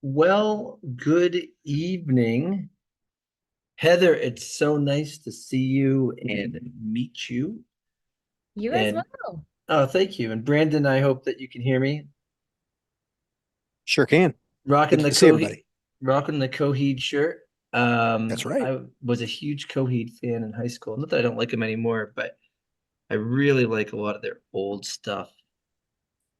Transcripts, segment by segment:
Well, good evening. Heather, it's so nice to see you and meet you. You as And well. oh, thank you. And Brandon, I hope that you can hear me. Sure can. Rocking Good the to see Coheed, everybody. rocking the Coheed shirt. That's right. I was a huge Coheed fan in high school. Not that I don't like them anymore, but I really like a lot of their old stuff.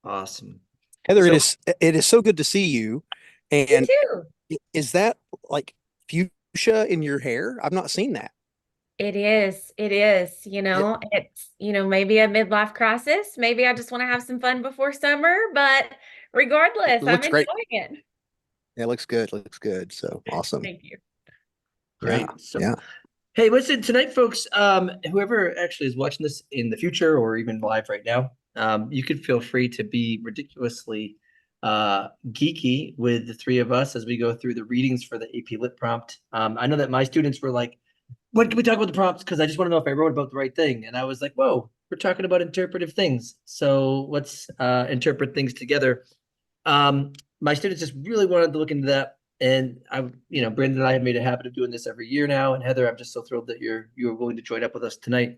Awesome. Heather, it So is it is so good to see you. You And too. is that like fuchsia in your hair? I've not seen that. It is. It is. It Maybe a midlife crisis. Maybe I just want to have some fun before summer, but it regardless, I'm looks enjoying great. it. It looks good. Looks good. So awesome. Thank you. Yeah. great. So Yeah. hey, listen, tonight, folks, whoever actually is watching this in the future or even live right now, you could feel free to be ridiculously geeky with the three of us as we go through the readings for the AP Lit prompt. I know that my students were like, when can we talk about the prompts? Because I just want to know if I wrote about the right thing. And I was like, whoa, we're talking about interpretive things. So let's interpret things together. Um, my students just really wanted to look into that. And Brandon and I have made a habit of doing this every year now. And Heather, I'm just so thrilled that you're willing to join up with us tonight.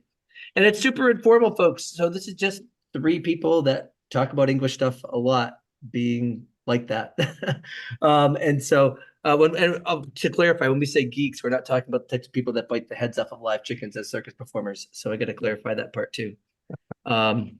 And it's super informal, folks. So this is just three people that talk about English stuff a lot, being like that. And so to clarify, when we say geeks, we're not talking about the types of people that bite the heads off of live chickens as circus performers. So I got to clarify that part too. Um,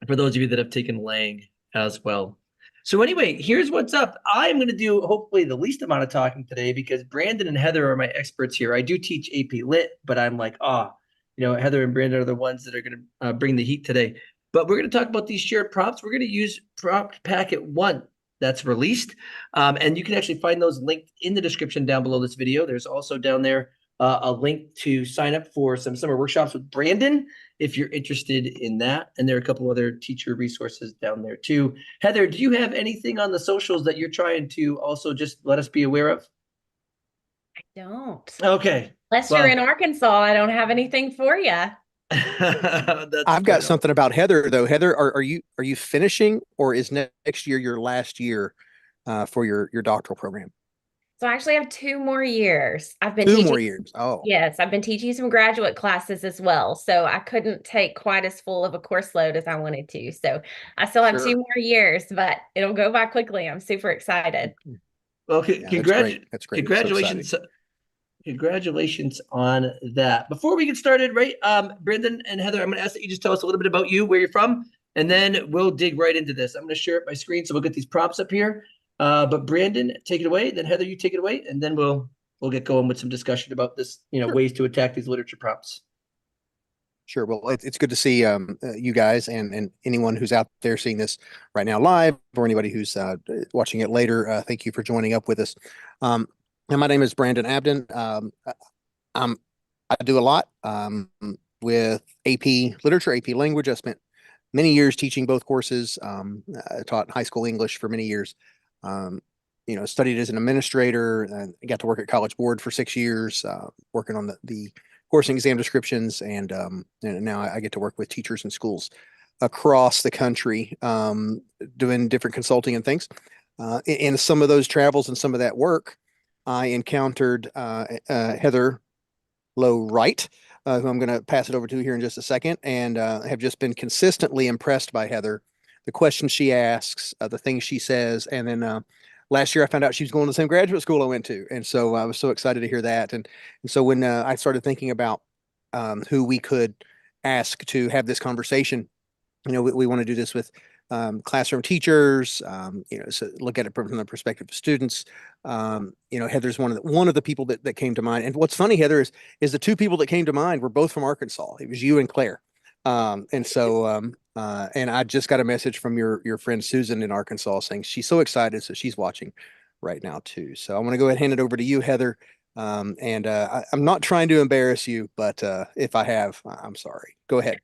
for those of you that have taken Lang as well. So anyway, here's what's up. I'm going to do hopefully the least amount of talking today because Brandon and Heather are my experts here. I do teach AP Lit, but I'm like, Heather and Brandon are the ones that are going to bring the heat today. But we're going to talk about these shared prompts. We're going to use prompt packet 1 that's released. And you can actually find those linked in the description down below this video. There's also down there a link to sign up for some summer workshops with Brandon if you're interested in that. And there are a couple other teacher resources down there too. Heather, do you have anything on the socials that you're trying to also just let us be aware of? I don't. Okay. Unless you're in Well, Arkansas, I don't have anything for you. that's I've got quite all. something about Heather though. Heather, are you finishing or is next year your last year for your doctoral program? So I actually have 2 more years. I've been Two teaching. more years. Oh, Yes, I've been teaching some graduate classes as well. So I couldn't take quite as full of a course load as I wanted to. So I still have two sure. more years, but it'll go by quickly. I'm super excited. Well, Yeah, that's great. That's great. So exciting. congratulations. Congratulations on that. Before we get started, right, Brendan and Heather, I'm going to ask that you just tell us a little bit about you, where you're from, and then we'll dig right into this. I'm going to share up my screen so we'll get these prompts up here. But Brandon, take it away. Then Heather, you take it away, and then we'll get going with some discussion about this, Sure. ways to attack these literature prompts. Sure. Well, it's good to see you guys and anyone who's out there seeing this right now live or anybody who's watching it later. Thank you for joining up with us. And my name is Brandon Abden. I'm, I do a lot with AP Literature, AP Language. I spent many years teaching both courses. I taught high school English for many years. Um, Studied as an administrator and got to work at College Board for 6 years, working on the course and exam descriptions, and now I get to work with teachers in schools across the country, doing different consulting and things. In some of those travels and some of that work, I encountered Heather Low Wright, who I'm going to pass it over to here in just a second, and have just been consistently impressed by Heather, the questions she asks, the things she says, and then last year I found out she was going to the same graduate school I went to, and so I was so excited to hear that. And so when I started thinking about who we could ask to have this conversation, we want to do this with classroom teachers, so look at it from the perspective of students. Heather's one of the people that came to mind. And what's funny, Heather, is the two people that came to mind were both from Arkansas. It was you and Claire. And I just got a message from your friend Susan in Arkansas saying she's so excited, so she's watching right now too. So I'm going to go ahead and hand it over to you, Heather. I'm not trying to embarrass you, but if I have, I'm sorry. Go ahead.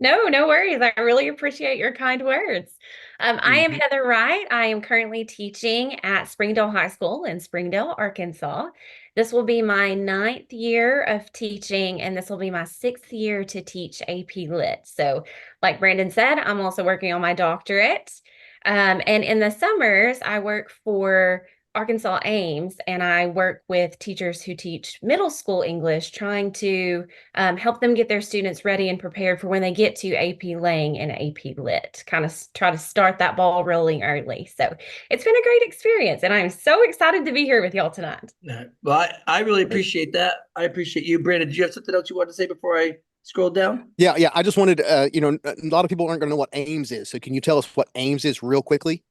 No, no worries. I really appreciate your kind words. I am Mhm. Heather Wright. I am currently teaching at Springdale High School in Springdale, Arkansas. This will be my ninth year of teaching, and this will be my sixth year to teach AP Lit. So, like Brandon said, I'm also working on my doctorate. And in the summers, I work for Arkansas Ames, and I work with teachers who teach middle school English, trying to help them get their students ready and prepared for when they get to AP Lang and AP Lit, kind of try to start that ball rolling early. So it's been a great experience, and I'm so excited to be here with y'all tonight. Well, I really appreciate that. I appreciate you. Brandon, did you have something else you wanted to say before I scroll down? Yeah. I just wanted, a lot of people aren't going to know what Ames is. So can you tell us what Ames is real quickly?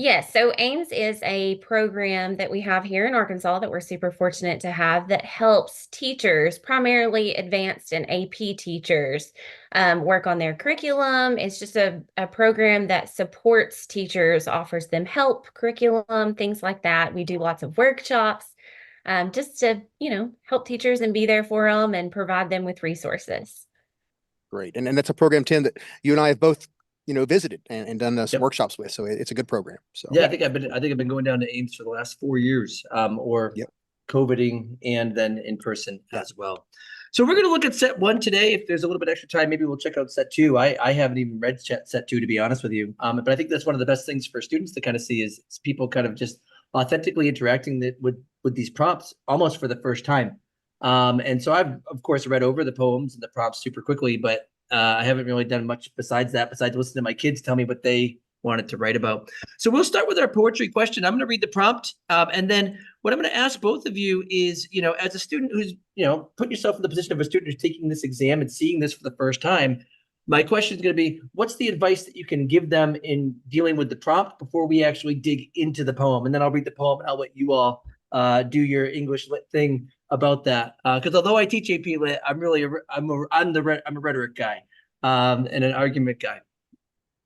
Yes, so Ames is a program that we have here in Arkansas that we're super fortunate to have that helps teachers, primarily advanced and AP teachers, work on their curriculum. It's just a program that supports teachers, offers them help, curriculum, things like that. We do lots of workshops, just to, help teachers and be there for them and provide them with resources. Great. And that's a program, Tim, that you and I have both, visited and done some Yep. workshops with. So it's a good program. So Yeah, Yeah. I think I've been going down to Ames for the last 4 years, or Yep. COVIDing and then in person Yeah. as well. So we're going to look at set one today. If there's a little bit extra time, maybe we'll check out set two. I haven't even read set two, to be honest with you. But I think that's one of the best things for students to kind of see is people kind of just authentically interacting with these prompts almost for the first time. And so I've of course read over the poems and the prompts super quickly, but I haven't really done much besides that, besides listening to my kids tell me what they wanted to write about. So we'll start with our poetry question. I'm going to read the prompt, and then what I'm going to ask both of you is, as a student who's, put yourself in the position of a student who's taking this exam and seeing this for the first time, my question is going to be, what's the advice that you can give them in dealing with the prompt before we actually dig into the poem? And then I'll read the poem and I'll let you all do your English lit thing about that. Because although I teach AP Lit, I'm a rhetoric guy, and an argument guy.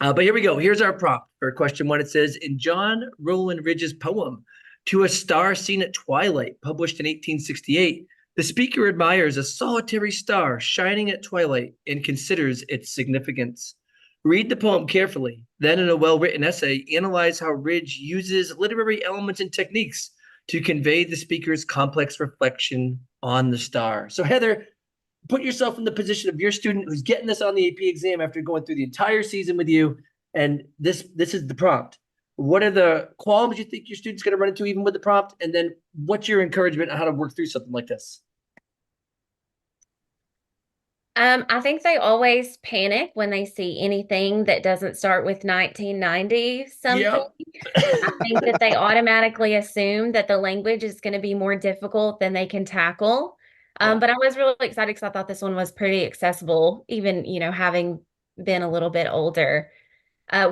But here we go. Here's our prompt for question one. It says, in John Rowland Ridge's poem, To a Star Seen at Twilight, published in 1868, the speaker admires a solitary star shining at twilight and considers its significance. Read the poem carefully. Then, in a well-written essay, analyze how Ridge uses literary elements and techniques to convey the speaker's complex reflection on the star. So, Heather, put yourself in the position of your student who's getting this on the AP exam after going through the entire season with you, and this is the prompt. What are the qualities you think your student's going to run into even with the prompt? And then what's your encouragement on how to work through something like this? I think they always panic when they see anything that doesn't start with 1990 something. I think that they automatically assume that the language is going to be more difficult than they can tackle. Yeah. But I was really excited because I thought this one was pretty accessible, even, having been a little bit older.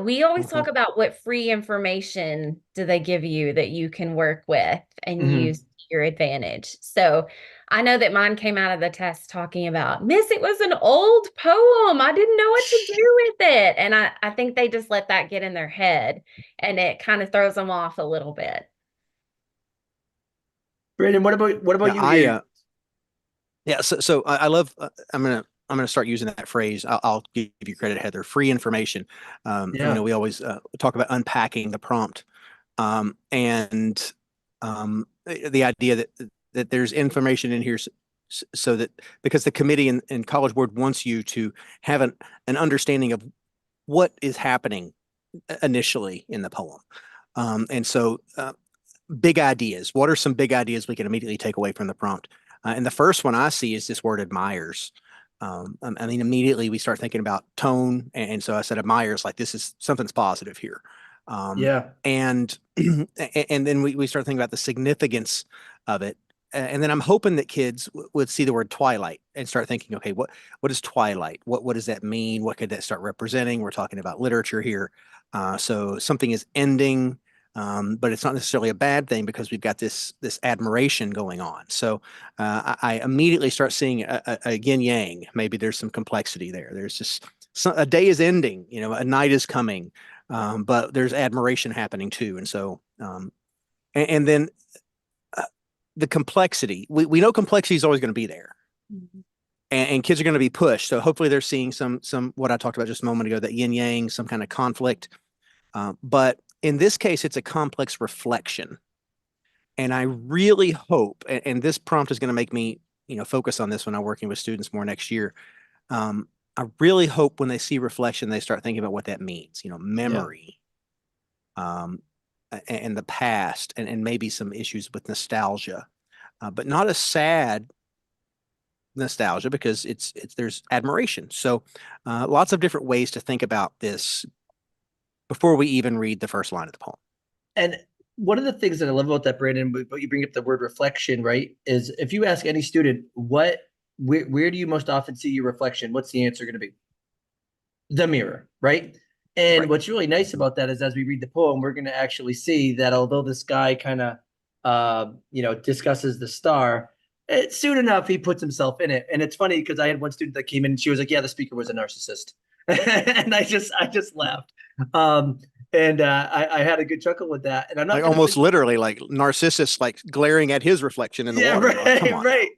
We always talk about what free information do they give you that you can work with and use to your advantage. So I know that mine came out of the test talking about, Miss, it was an old poem. I didn't know what to do with it. And I think they just let that get in their head and it kind of throws them off a little bit. Brandon, what about you? Yeah, so I love. I'm gonna start using that phrase. I'll give you credit, Heather. Free information. Yeah. We always talk about unpacking the prompt, and the idea that there's information in here, so that because the committee and College Board wants you to have an understanding of what is happening initially in the poem, and so big ideas. What are some big ideas we can immediately take away from the prompt? And the first one I see is this word admires. Immediately we start thinking about tone. And so I said admires, like this is something's positive here. Yeah. And and then we start thinking about the significance of it. And then I'm hoping that kids would see the word twilight and start thinking, okay, what is twilight? What does that mean? What could that start representing? We're talking about literature here. So something is ending, but it's not necessarily a bad thing because we've got this admiration going on. So I immediately start seeing a yin yang. Maybe there's some complexity there. There's just a day is ending, a night is coming, but there's admiration happening too. And so and then the complexity. We know complexity is always going to be there. Mhm. And kids are going to be pushed. So hopefully they're seeing some what I talked about just a moment ago, that yin yang, some kind of conflict. But in this case, it's a complex reflection. And I really hope, and this prompt is going to make me, focus on this when I'm working with students more next year. I really hope when they see reflection, they start thinking about what that means, memory, and the past, and maybe some issues with nostalgia, but not a sad nostalgia, because it's there's admiration. So lots of different ways to think about this before we even read the first line of the poem. And one of the things that I love about that, Brandon, but you bring up the word reflection, right? Is if you ask any student, where do you most often see your reflection? What's the answer going to be? The mirror, right? And Right. what's really nice about that is as we read the poem, we're going to actually see that although this guy kind of, discusses the star, soon enough he puts himself in it. And it's funny because I had one student that came in and she was like, "Yeah, the speaker was a narcissist," and I just laughed. I had a good chuckle with that. And I'm not Like going to almost say, literally like Narcissus, like glaring at his reflection in the yeah, water. You're like, come right,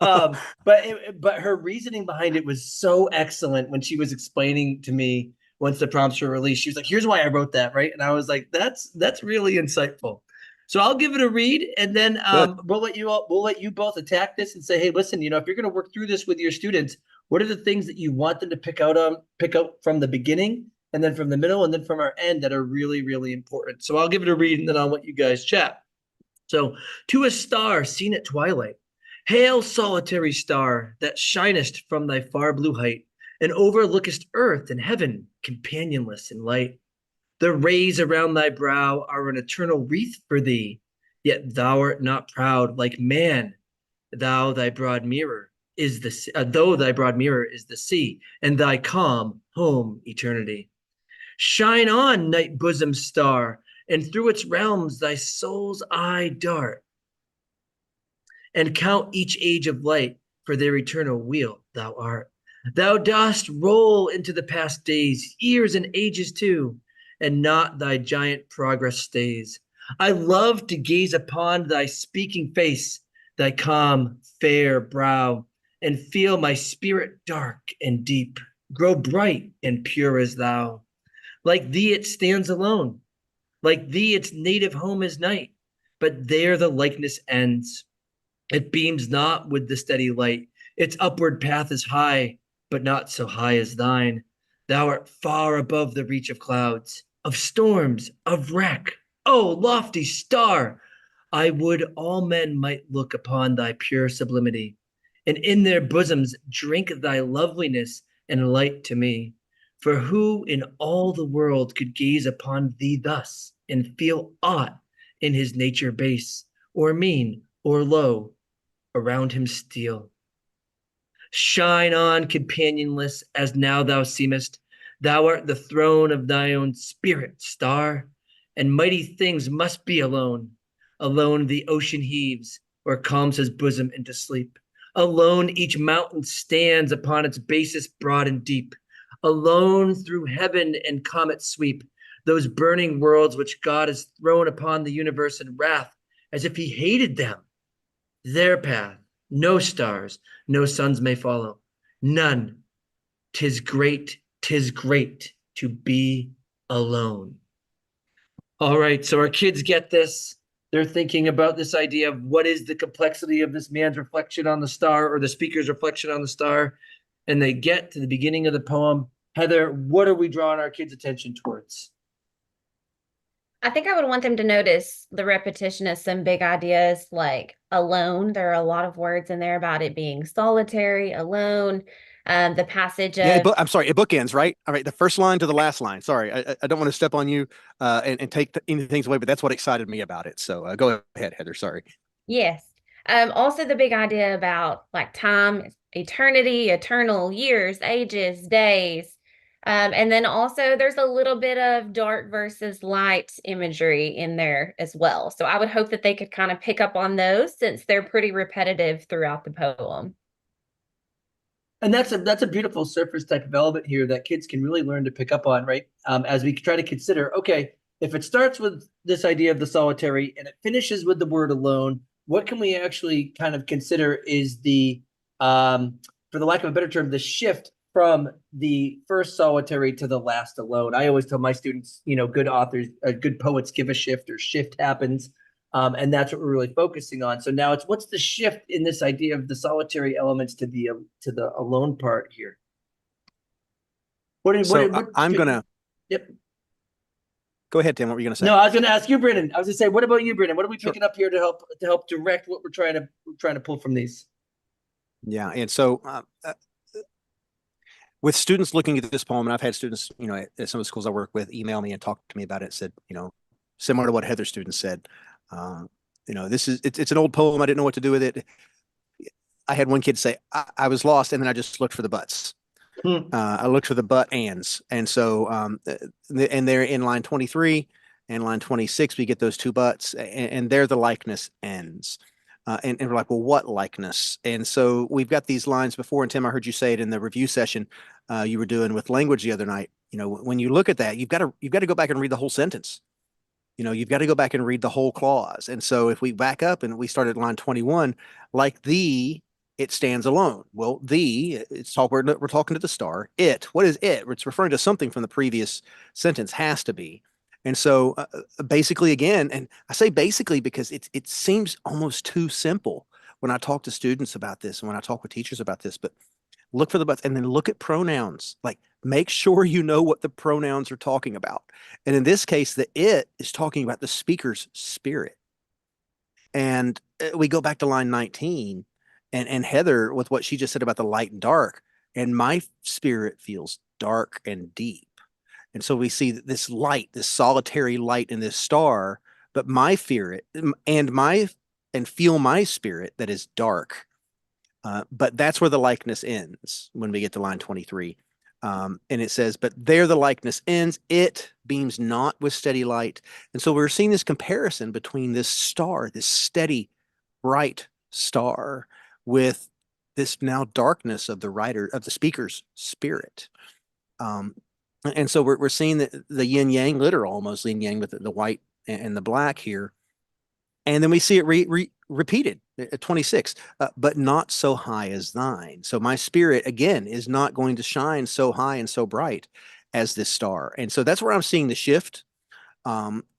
on now. right. But her reasoning behind it was so excellent when she was explaining to me once the prompts were released. She was like, "Here's why I wrote that," right? And I was like, "That's really insightful." So I'll give it a read, and then Good. we'll let you both attack this and say, "Hey, listen, if you're going to work through this with your students, what are the things that you want them to pick out from the beginning, and then from the middle, and then from our end that are really, really important?" So I'll give it a read, and then I'll let you guys chat. So, to a star seen at twilight, hail, solitary star, that shinest from thy far blue height, and overlookest earth and heaven, companionless in light. The rays around thy brow are an eternal wreath for thee, yet thou art not proud like man. Thou thy broad mirror is though thy broad mirror is the sea, and thy calm home eternity. Shine on, night bosom star, and through its realms thy soul's eye dart, and count each age of light, for their eternal wheel thou art. Thou dost roll into the past days, years and ages too, and not thy giant progress stays. I love to gaze upon thy speaking face, thy calm, fair brow, and feel my spirit dark and deep, grow bright and pure as thou. Like thee it stands alone, like thee its native home is night, but there the likeness ends. It beams not with the steady light. Its upward path is high, but not so high as thine. Thou art far above the reach of clouds, of storms, of wreck. O lofty star! I would all men might look upon thy pure sublimity, and in their bosoms drink thy loveliness and light to me. For who in all the world could gaze upon thee thus and feel aught in his nature base, or mean, or low, around him steal? Shine on, companionless, as now thou seemest. Thou art the throne of thy own spirit, star, and mighty things must be alone. Alone the ocean heaves, or calms his bosom into sleep. Alone each mountain stands upon its basis broad and deep. Alone through heaven and comet sweep those burning worlds which God has thrown upon the universe in wrath, as if he hated them. Their path, no stars, no suns may follow, none. 'Tis great to be alone. All right, so our kids get this. They're thinking about this idea of what is the complexity of this man's reflection on the star, or the speaker's reflection on the star. And they get to the beginning of the poem. Heather, what are we drawing our kids' attention towards? I think I would want them to notice the repetition of some big ideas like alone. There are a lot of words in there about it being solitary, alone. The passage Yeah, of, I'm sorry, it bookends, right? All right, the first line to the last line. Sorry, I don't want to step on you and take any things away, but that's what excited me about it. So go ahead, Heather. Sorry. yes. Also the big idea about like time, eternity, eternal years, ages, days. And then also there's a little bit of dark versus light imagery in there as well. So I would hope that they could kind of pick up on those since they're pretty repetitive throughout the poem. And that's a beautiful surface type of element here that kids can really learn to pick up on, right? As we try to consider, okay, if it starts with this idea of the solitary and it finishes with the word alone, what can we actually kind of consider is for the lack of a better term, the shift from the first solitary to the last alone. I always tell my students, good authors, good poets give a shift, or shift happens. And that's what we're really focusing on. So now it's what's the shift in this idea of the solitary elements to the alone part here? So I'm gonna Yep. Go ahead, Tim. What were you going to say? No, I was going to ask you, Brennan. I was going to say, what about you, Brennan? What are we Sure. picking up here to help direct what we're trying to pull from these? Yeah, and so with students looking at this poem, and I've had students, at some of the schools I work with, email me and talk to me about it. Said, similar to what Heather's students said, it's an old poem. I didn't know what to do with it. I had one kid say, I was lost, and then I just looked for the buts. I looked for the but ands, and so and they're in line 23 and line 26. We get those two buts, and there the likeness ends. And we're like, well, what likeness? And so we've got these lines before. And Tim, I heard you say it in the review session you were doing with language the other night. When you look at that, you've got to go back and read the whole sentence. You've got to go back and read the whole clause. And so if we back up and we start at line 21, like thee, it stands alone. Well, we're talking to the star. It, what is it? It's referring to something from the previous sentence, has to be. And so basically, again, and I say basically because it seems almost too simple when I talk to students about this and when I talk with teachers about this, but look for the buts and then look at pronouns. Like make sure you know what the pronouns are talking about. And in this case, the it is talking about the speaker's spirit. And we go back to line 19 and Heather with what she just said about the light and dark. And my spirit feels dark and deep. And so we see this light, this solitary light in this star, but my spirit and feel my spirit that is dark. But that's where the likeness ends when we get to line 23. And it says, but there the likeness ends. It beams not with steady light. And so we're seeing this comparison between this star, this steady, bright star, with this now darkness of the speaker's spirit. And so we're seeing the yin yang, literal almost yin yang with the white and the black here. And then we see it repeated at 26, but not so high as thine. So my spirit, again, is not going to shine so high and so bright as this star. And so that's where I'm seeing the shift.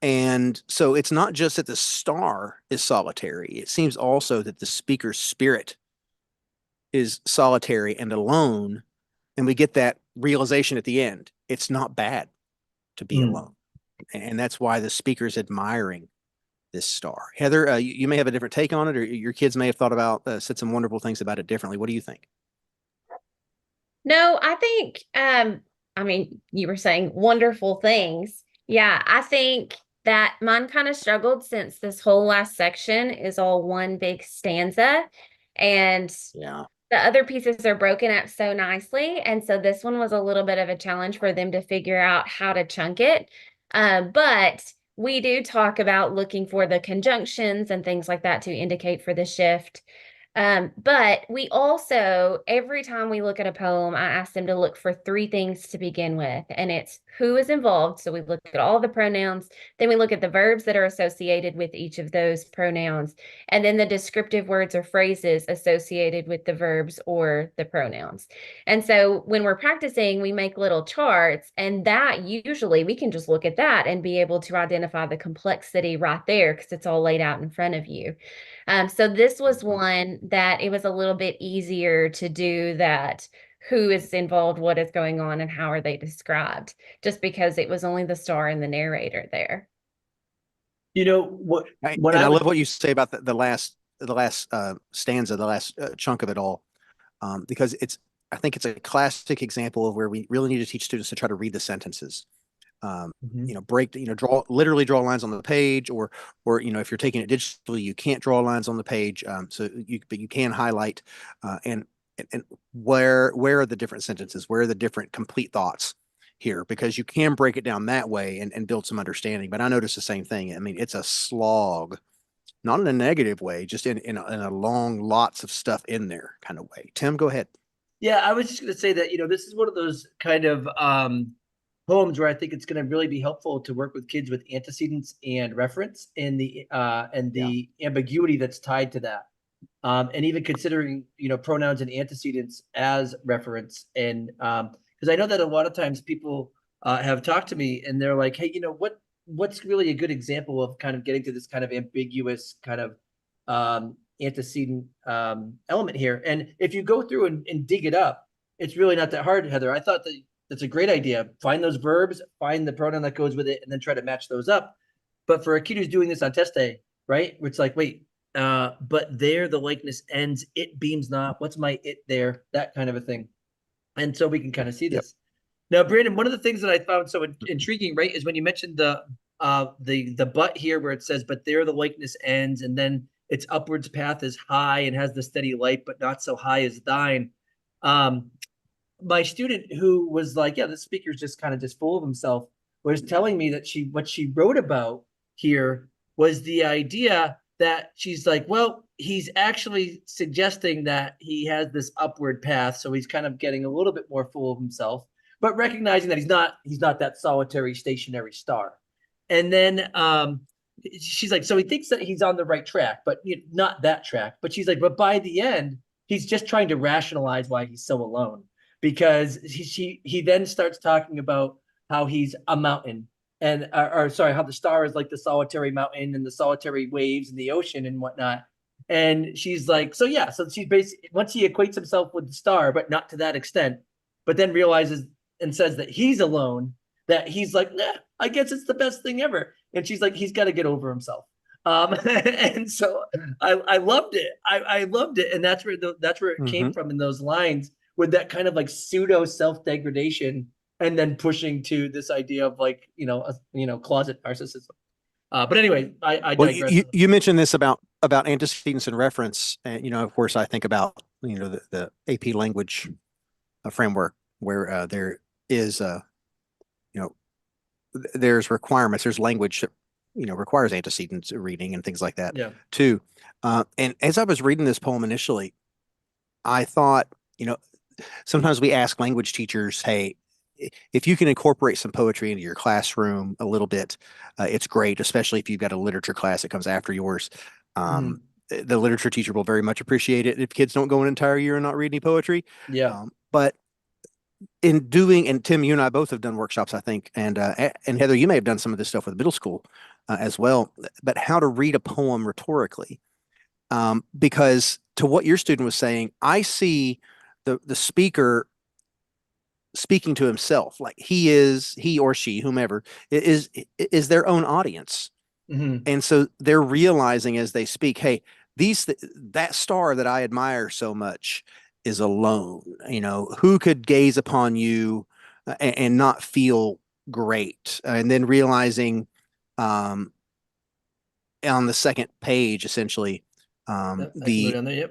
And so it's not just that the star is solitary. It seems also that the speaker's spirit is solitary and alone. And we get that realization at the end. It's not bad to be alone. And that's why the speaker's admiring this star. Heather, you may have a different take on it, or your kids may have thought about, said some wonderful things about it differently. What do you think? No, I think, you were saying wonderful things. Yeah, I think that mine kind of struggled since this whole last section is all one big stanza. And Yeah. the other pieces are broken up so nicely. And so this one was a little bit of a challenge for them to figure out how to chunk it. But we do talk about looking for the conjunctions and things like that to indicate for the shift. But we also, every time we look at a poem, I ask them to look for three things to begin with, and it's who is involved. So we look at all the pronouns, then we look at the verbs that are associated with each of those pronouns, and then the descriptive words or phrases associated with the verbs or the pronouns. And so when we're practicing, we make little charts, and that usually we can just look at that and be able to identify the complexity right there because it's all laid out in front of you. So this was one that it was a little bit easier to do that. Who is involved, what is going on, and how are they described? Just because it was only the star and the narrator there. I love what you say about the last stanza, the last chunk of it all, because I think it's a classic example of where we really need to teach students to try to read the sentences. Literally draw lines on the page, or if you're taking it digitally, you can't draw lines on the page. But you can highlight and where are the different sentences? Where are the different complete thoughts here? Because you can break it down that way and build some understanding. But I noticed the same thing. I mean, it's a slog, not in a negative way, just in a long, lots of stuff in there kind of way. Tim, go ahead. Yeah, I was just going to say that, this is one of those kind of poems where I think it's going to really be helpful to work with kids with antecedents and reference and the ambiguity that's tied to that. And even considering, pronouns and antecedents as reference. And because I know that a lot of times people have talked to me and they're like, hey, what's really a good example of kind of getting to this kind of ambiguous kind of antecedent element here? And if you go through and dig it up, it's really not that hard, Heather. I thought that That's a great idea. Find those verbs, find the pronoun that goes with it, and then try to match those up. But for a kid who's doing this on test day, right? It's like, wait, but there the likeness ends, it beams not. What's my it there? That kind of a thing. And so we can kind of see Yep. this. Now, Brandon, one of the things that I found so intriguing, right, is when you mentioned the but here where it says, but there the likeness ends, and then its upwards path is high and has the steady light, but not so high as thine. Um, my student who was like, yeah, this speaker's just kind of just full of himself, was telling me that what she wrote about here was the idea that she's like, well, he's actually suggesting that he has this upward path, so he's kind of getting a little bit more full of himself, but recognizing that he's not that solitary stationary star. And then she's like, so he thinks that he's on the right track, but not that track. But she's like, but by the end, he's just trying to rationalize why he's so alone, because he then starts talking about how he's a mountain, and or sorry, how the star is like the solitary mountain and the solitary waves and the ocean and whatnot. And she's like, so yeah, so she's basically, once he equates himself with the star, but not to that extent, but then realizes and says that he's alone, that he's like, nah, I guess it's the best thing ever. And she's like, he's got to get over himself. And so I loved it. I loved it, and that's where it came from in those lines, with that kind of like pseudo self-degradation, and then pushing to this idea of like, closet narcissism. But anyway, I Well, digress. you mentioned this about antecedents and reference, and of course, I think about the AP language framework where there is there's requirements, there's language that requires antecedents reading and things like that too. And as I was reading this poem initially, I thought, sometimes we ask language teachers, hey, if you can incorporate some poetry into your classroom a little bit, it's great, especially if you've got a literature class that comes after yours. The literature teacher will very much appreciate it if kids don't go an entire year and not read any poetry. But in doing, and Tim, you and I both have done workshops, I think, and Heather, you may have done some of this stuff with middle school as well, but how to read a poem rhetorically. Because to what your student was saying, I see the speaker speaking to himself, like he or she, whomever is their own audience. And so they're realizing as they speak, hey, that star that I admire so much is alone. Who could gaze upon you and not feel great? And then realizing on the second page, essentially, I can go down there.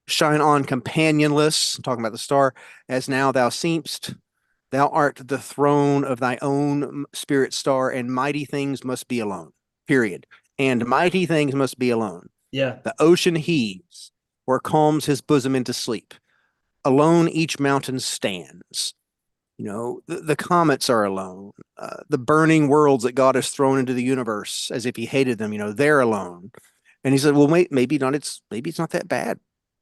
Shine on companionless, talking about the star, as now thou seemst, thou art the throne of thy own spirit star, and mighty things must be alone. Period. And mighty things must be alone. The ocean heaves, or calms his bosom into sleep. Alone each mountain stands. The comets are alone. The burning worlds that God has thrown into the universe as if he hated them, they're alone. And he said, well, maybe it's not that bad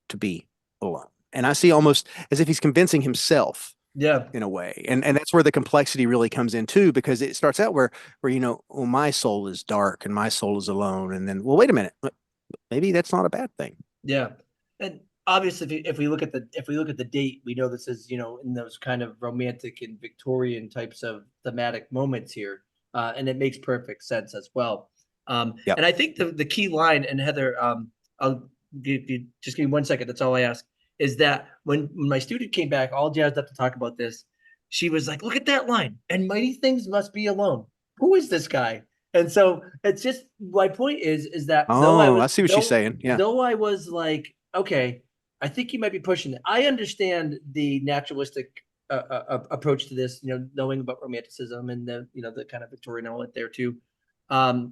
to be alone. And I see almost as if he's convincing himself in a way. And that's where the complexity really comes in too, because it starts out where well, my soul is dark and my soul is alone. And then, well, wait a minute, maybe that's not a bad thing. And obviously, if we look at the date, we know this is, in those kind of romantic and Victorian types of thematic moments here. And it makes perfect sense as well. And I think the key line, and Heather, I'll give you, just give me 1 second. That's all I ask, is that when my student came back all jazzed up to talk about this, she was like, look at that line, and mighty things must be alone. Who is this guy? And so it's just, my point is that I see what she's saying. Yeah. Though I was like, okay, I think you might be pushing it. I understand the naturalistic approach to this, knowing about romanticism and the kind of Victorian element there too, and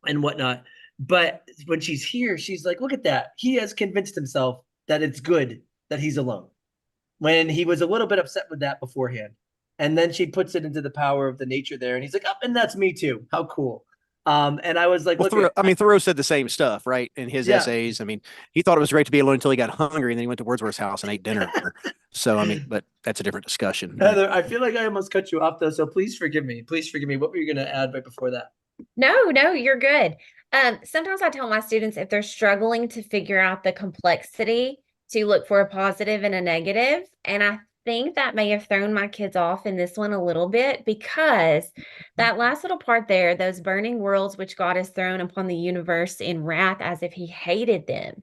whatnot. But when she's here, she's like, look at that. He has convinced himself that it's good that he's alone, when he was a little bit upset with that beforehand. And then she puts it into the power of the nature there. And he's like, oh, and that's me too. How cool. And I was like, well, Thoreau said the same stuff, right? In his essays. I mean, he thought it was great to be alone until he got hungry, and then he went to Wordsworth's house and ate dinner. So, but that's a different discussion. Heather, I feel like I almost cut you off though. So please forgive me. What were you going to add right before that? No, you're good. Sometimes I tell my students, if they're struggling to figure out the complexity, to look for a positive and a negative. And I think that may have thrown my kids off in this one a little bit, because that last little part there, those burning worlds which God has thrown upon the universe in wrath as if he hated them.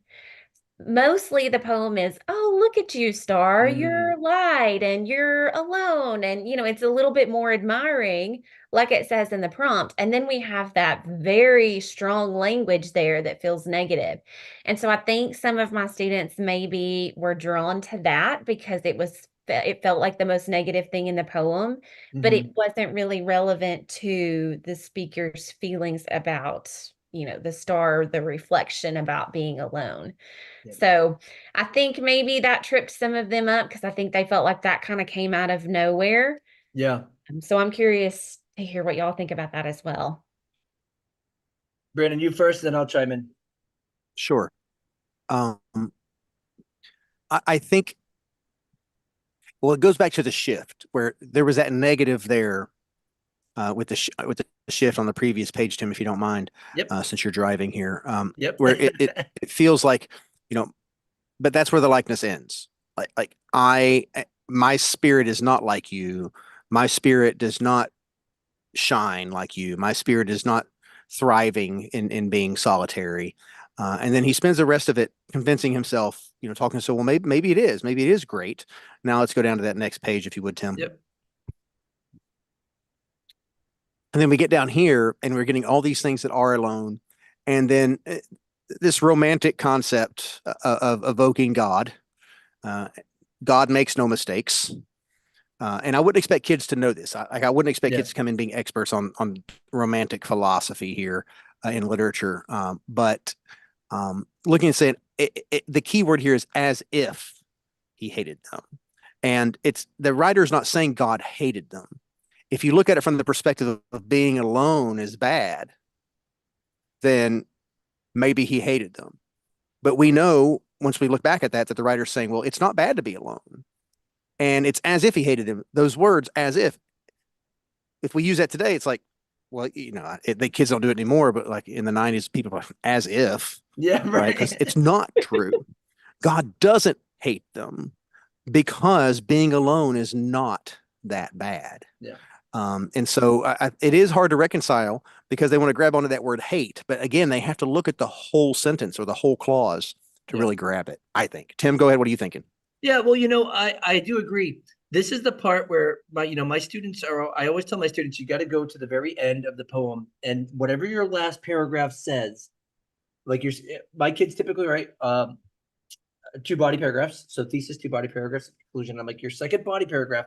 Mostly the poem is, oh, look at you, star, you're light and you're alone. And, it's a little bit more admiring, like it says in the prompt. And then we have that very strong language there that feels negative. And so I think some of my students maybe were drawn to that because it felt like the most negative thing in the poem, but it wasn't really relevant to the speaker's feelings about, the star, the reflection about being alone. Yeah. So I think maybe that tripped some of them up because I think they felt like that kind of came out of nowhere. Yeah. So I'm curious to hear what y'all think about that as well. Brandon, you first, then I'll chime in. Sure. I think, well, it goes back to the shift where there was that negative there with the shift on the previous page, Tim, if you don't mind. Yep. Since you're driving here. Yep. Where it feels like, but that's where the likeness ends. Like my spirit is not like you. My spirit does not shine like you. My spirit is not thriving in being solitary. And then he spends the rest of it convincing himself, talking so, well, maybe it is. Maybe it is great. Now let's go down to that next page, if you would, Tim. Yep. And then we get down here and we're getting all these things that are alone. And then this romantic concept of evoking God. God makes no mistakes. And I wouldn't expect kids to know this. I wouldn't expect kids to come in being experts on romantic philosophy here in literature. But looking and saying the key word here is as if he hated them. And the writer is not saying God hated them. If you look at it from the perspective of being alone is bad, then maybe he hated them. But we know once we look back at that the writer's saying, well, it's not bad to be alone. And it's as if he hated them. Those words, as if we use that today, it's like, well, the kids don't do it anymore, but like in the 90s, people were like, as if. Yeah, right. Because it's not true. God doesn't hate them because being alone is not that bad. Yeah. And so it is hard to reconcile because they want to grab onto that word hate. But again, they have to look at the whole sentence or the whole clause to really grab it, I think. Tim, go ahead. What are you thinking? Yeah, well, I do agree. This is the part where my students I always tell my students, you got to go to the very end of the poem, and whatever your last paragraph says, like my kids typically write 2 body paragraphs. So thesis, 2 body paragraphs, conclusion. I'm like, your second body paragraph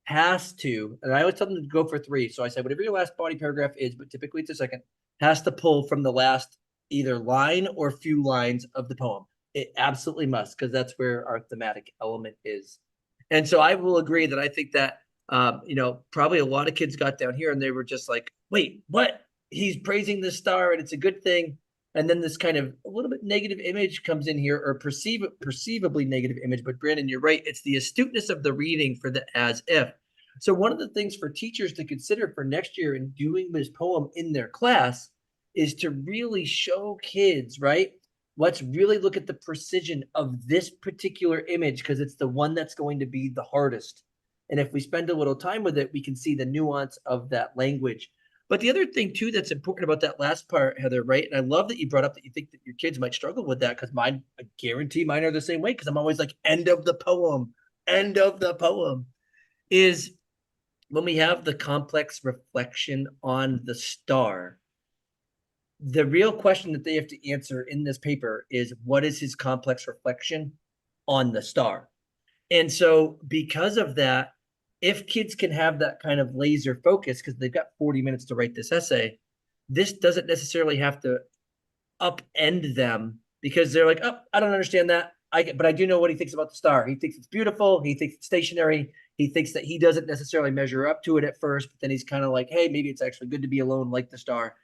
has to, and I always tell them to go for 3. So I say, whatever your last body paragraph is, but typically it's a second, has to pull from the last either line or few lines of the poem. It absolutely must, because that's where our thematic element is. And so I will agree that I think that, probably a lot of kids got down here and they were just like, wait, what? He's praising this star and it's a good thing. And then this kind of a little bit negative image comes in here, or perceivably negative image. But Brandon, you're right. It's the astuteness of the reading for the as if. So one of the things for teachers to consider for next year in doing this poem in their class is to really show kids, right? Let's really look at the precision of this particular image because it's the one that's going to be the hardest. And if we spend a little time with it, we can see the nuance of that language. But the other thing, too, that's important about that last part, Heather, right? And I love that you brought up that you think that your kids might struggle with that, because I guarantee mine are the same way, because I'm always like, end of the poem, is when we have the complex reflection on the star. The real question that they have to answer in this paper is, what is his complex reflection on the star? And so because of that, if kids can have that kind of laser focus, because they've got 40 minutes to write this essay, this doesn't necessarily have to upend them, because they're like, oh, I don't understand that. But I do know what he thinks about the star. He thinks it's beautiful. He thinks it's stationary. He thinks that he doesn't necessarily measure up to it at first, but then he's kind of like, hey, maybe it's actually good to be alone like the star.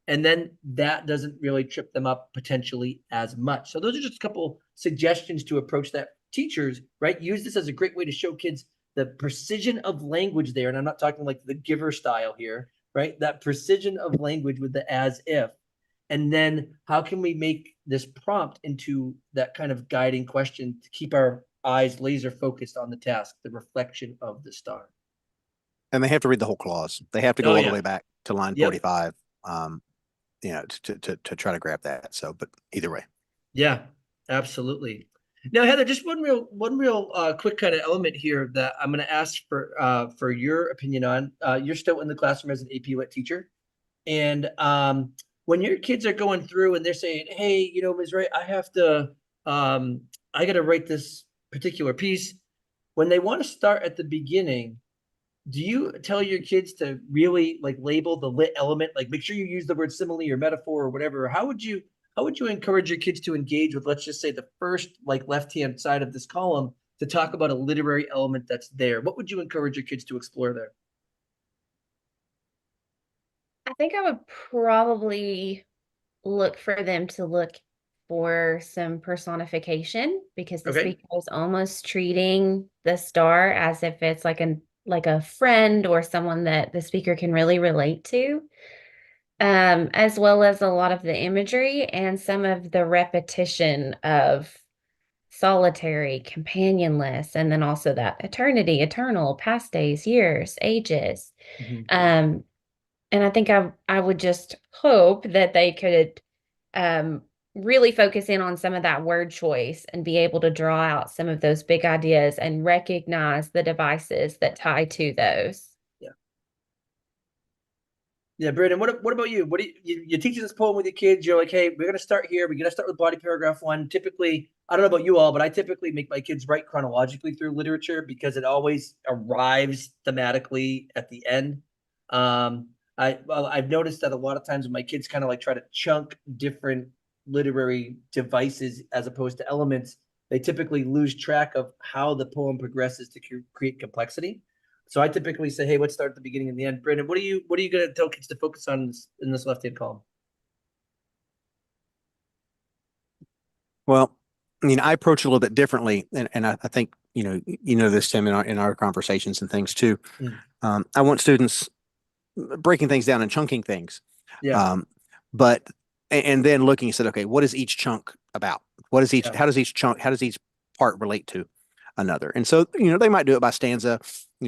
And then that doesn't really trip them up potentially as much. So those are just a couple suggestions to approach that. Teachers, right? Use this as a great way to show kids the precision of language there. And I'm not talking like the Giver style here, right? That precision of language with the as if. And then how can we make this prompt into that kind of guiding question to keep our eyes laser focused on the task, the reflection of the star. And they have to read the whole clause. They have to go Oh all the yeah. way back to line Yep. 45, to try to grab that. So, but either way. Yeah, absolutely. Now, Heather, just one real quick kind of element here that I'm going to ask for your opinion on. You're still in the classroom as an AP Lit teacher, and when your kids are going through and they're saying, "Hey, Ms. Wright, I got to write this particular piece," when they want to start at the beginning, do you tell your kids to really like label the lit element, like make sure you use the word simile or metaphor or whatever? How would you encourage your kids to engage with, let's just say, the first like left-hand side of this column to talk about a literary element that's there? What would you encourage your kids to explore there? I think I would probably look for them to look for some personification, because the Okay. speaker is almost treating the star as if it's like a friend or someone that the speaker can really relate to, as well as a lot of the imagery and some of the repetition of solitary, companionless, and then also that eternity, eternal, past days, years, ages. Mhm. Um, and I think I would just hope that they could um, really focus in on some of that word choice and be able to draw out some of those big ideas and recognize the devices that tie to those. Yeah. Yeah, Brandon, what about you? What do you're teaching this poem with your kids? You're like, hey, we're gonna start here. We're gonna start with body paragraph one. Typically, I don't know about you all, but I typically make my kids write chronologically through literature because it always arrives thematically at the end. I've noticed that a lot of times when my kids kind of like try to chunk different literary devices as opposed to elements, they typically lose track of how the poem progresses to create complexity. So I typically say, hey, let's start at the beginning and the end. Brandon, what are you going to tell kids to focus on in this left-hand column? Well, I mean, I approach it a little bit differently, and I think this, Tim, in our conversations and things too. Mm. I want students breaking things down and chunking things, Yeah, um, but and then looking and said, okay, what is each chunk about? What is each? yeah, How does each part relate to another? And so they might do it by stanza.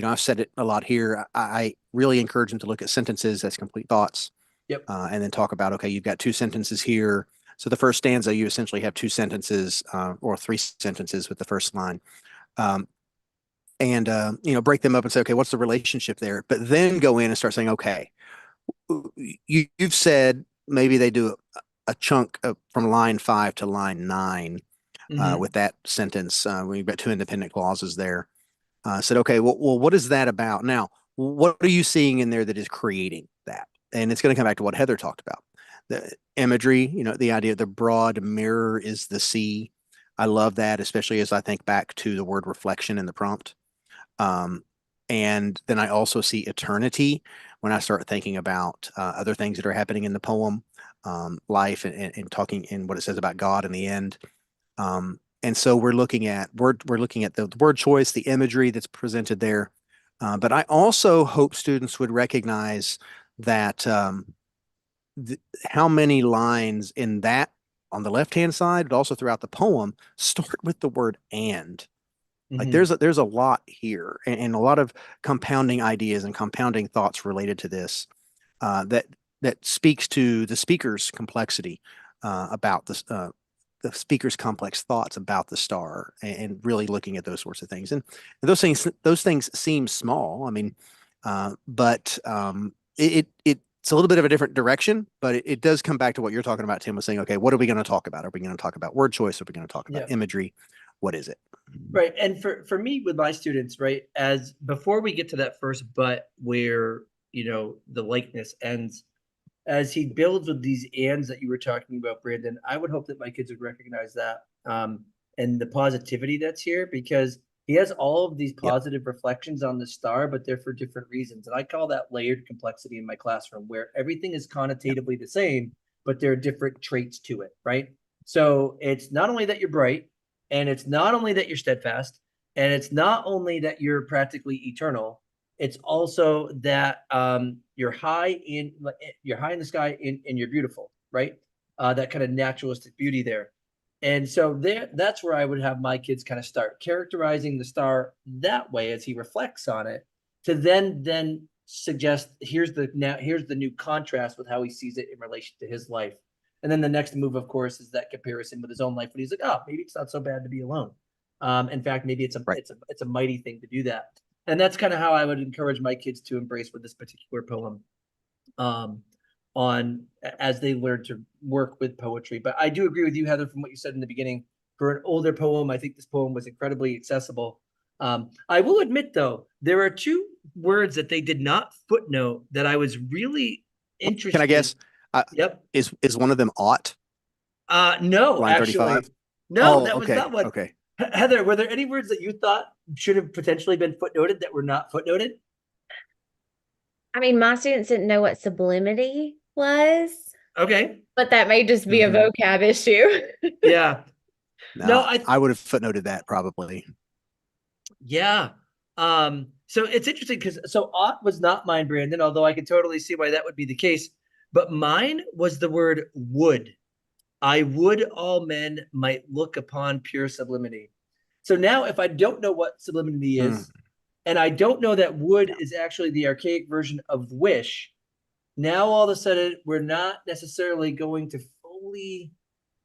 I've said it a lot here. I really encourage them to look at sentences as complete thoughts, yep. and then talk about, okay, you've got two sentences here. So the first stanza, you essentially have two sentences or three sentences with the first line. Um, and break them up and say, okay, what's the relationship there? But then go in and start saying, okay, you've said maybe they do a chunk from line 5 to line 9 Mm-hmm. with that sentence. We've got two independent clauses there. Said, okay, well, what is that about? Now, what are you seeing in there that is creating that? And it's going to come back to what Heather talked about. The imagery, the idea of the broad mirror is the sea. I love that, especially as I think back to the word reflection in the prompt. Um, and then I also see eternity when I start thinking about other things that are happening in the poem, life, and talking in what it says about God in the end. And so we're looking at the word choice, the imagery that's presented there. But I also hope students would recognize that how many lines in that on the left-hand side, but also throughout the poem, start with the word and. Like Mm-hmm. there's a lot here and a lot of compounding ideas and compounding thoughts related to this that speaks to the speaker's complexity about this the speaker's complex thoughts about the star and really looking at those sorts of things. And those things seem small. I mean, but it's a little bit of a different direction, but it does come back to what you're talking about, Tim, was saying, okay, what are we going to talk about? Are we going to talk about word choice? Are we going to talk about Yeah. imagery? What is it? Right. And for me with my students, right, as before we get to that first but where, the likeness ends, as he builds with these ands that you were talking about, Brandon, I would hope that my kids would recognize that and the positivity that's here because he has all of these Yep. positive reflections on the star, but they're for different reasons. And I call that layered complexity in my classroom where everything is Yep. connotatively the same, but there are different traits to it, right? So it's not only that you're bright, and it's not only that you're steadfast, and it's not only that you're practically eternal, it's also that you're high in the sky and you're beautiful, right? that kind of naturalistic beauty there. And so that's where I would have my kids kind of start characterizing the star that way as he reflects on it, to then suggest here's the new contrast with how he sees it in relation to his life. And then the next move, of course, is that comparison with his own life when he's like, oh, maybe it's not so bad to be alone. In fact, maybe it's a mighty thing to do that. And that's kind of how I would encourage my kids to embrace with this particular poem. On as they learn to work with poetry. But I do agree with you, Heather, from what you said in the beginning. For an older poem, I think this poem was incredibly accessible. I will admit, though, there are two words that they did not footnote that I was really interested. Can I guess? Yep. Is one of them ought? No, Line actually. 35? No, Oh, that was okay. not one. Okay. Heather, were there any words that you thought should have potentially been footnoted that were not footnoted? I mean, my students didn't know what sublimity was, Okay. but that may just be a vocab issue. Yeah. No, I would have footnoted that probably. Yeah. So it's interesting because ought was not mine, Brandon, although I could totally see why that would be the case. But mine was the word would. I would all men might look upon pure sublimity. So now if I don't know what sublimity is, and I don't know that would is actually the archaic version of wish, now all of a sudden we're not necessarily going to fully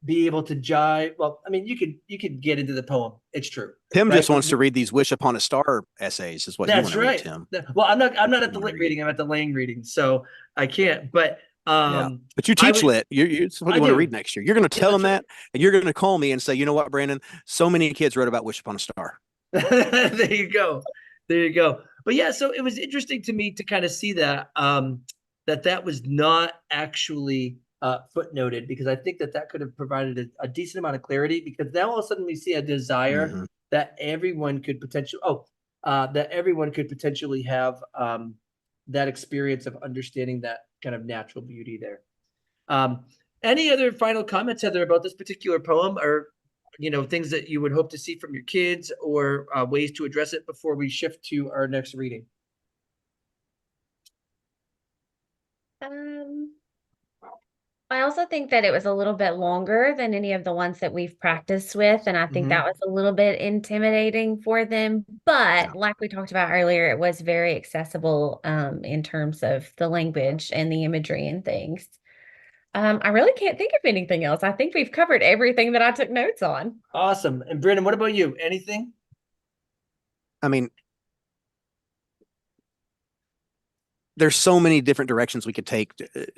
be able to jive. Well, I mean, you could get into the poem. It's true. Tim right? just wants to read these "Wish Upon a Star" essays. Is what you want That's to right. read, Tim? Well, I'm not at the lit reading. I'm at the Lang reading, so I can't. But but you teach lit. It's what you want to read next year. You're going to tell them that, and you're going to call me and say, you know what, Brandon? So many kids wrote about "Wish Upon a Star." There you go. There you go. But yeah, so it was interesting to me to kind of see that that was not actually footnoted, because I think that could have provided a decent amount of clarity, because now all of a sudden we see a desire that everyone could potentially have that experience of understanding that kind of natural beauty there. Any other final comments, Heather, about this particular poem, or things that you would hope to see from your kids, or ways to address it before we shift to our next reading? I also think that it was a little bit longer than any of the ones that we've practiced with, and I think that was a little bit intimidating for them. But like we talked about earlier, it was very accessible in terms of the language and the imagery and things. I really can't think of anything else. I think we've covered everything that I took notes on. Awesome. And Brandon, what about you? Anything? I mean, there's so many different directions we could take,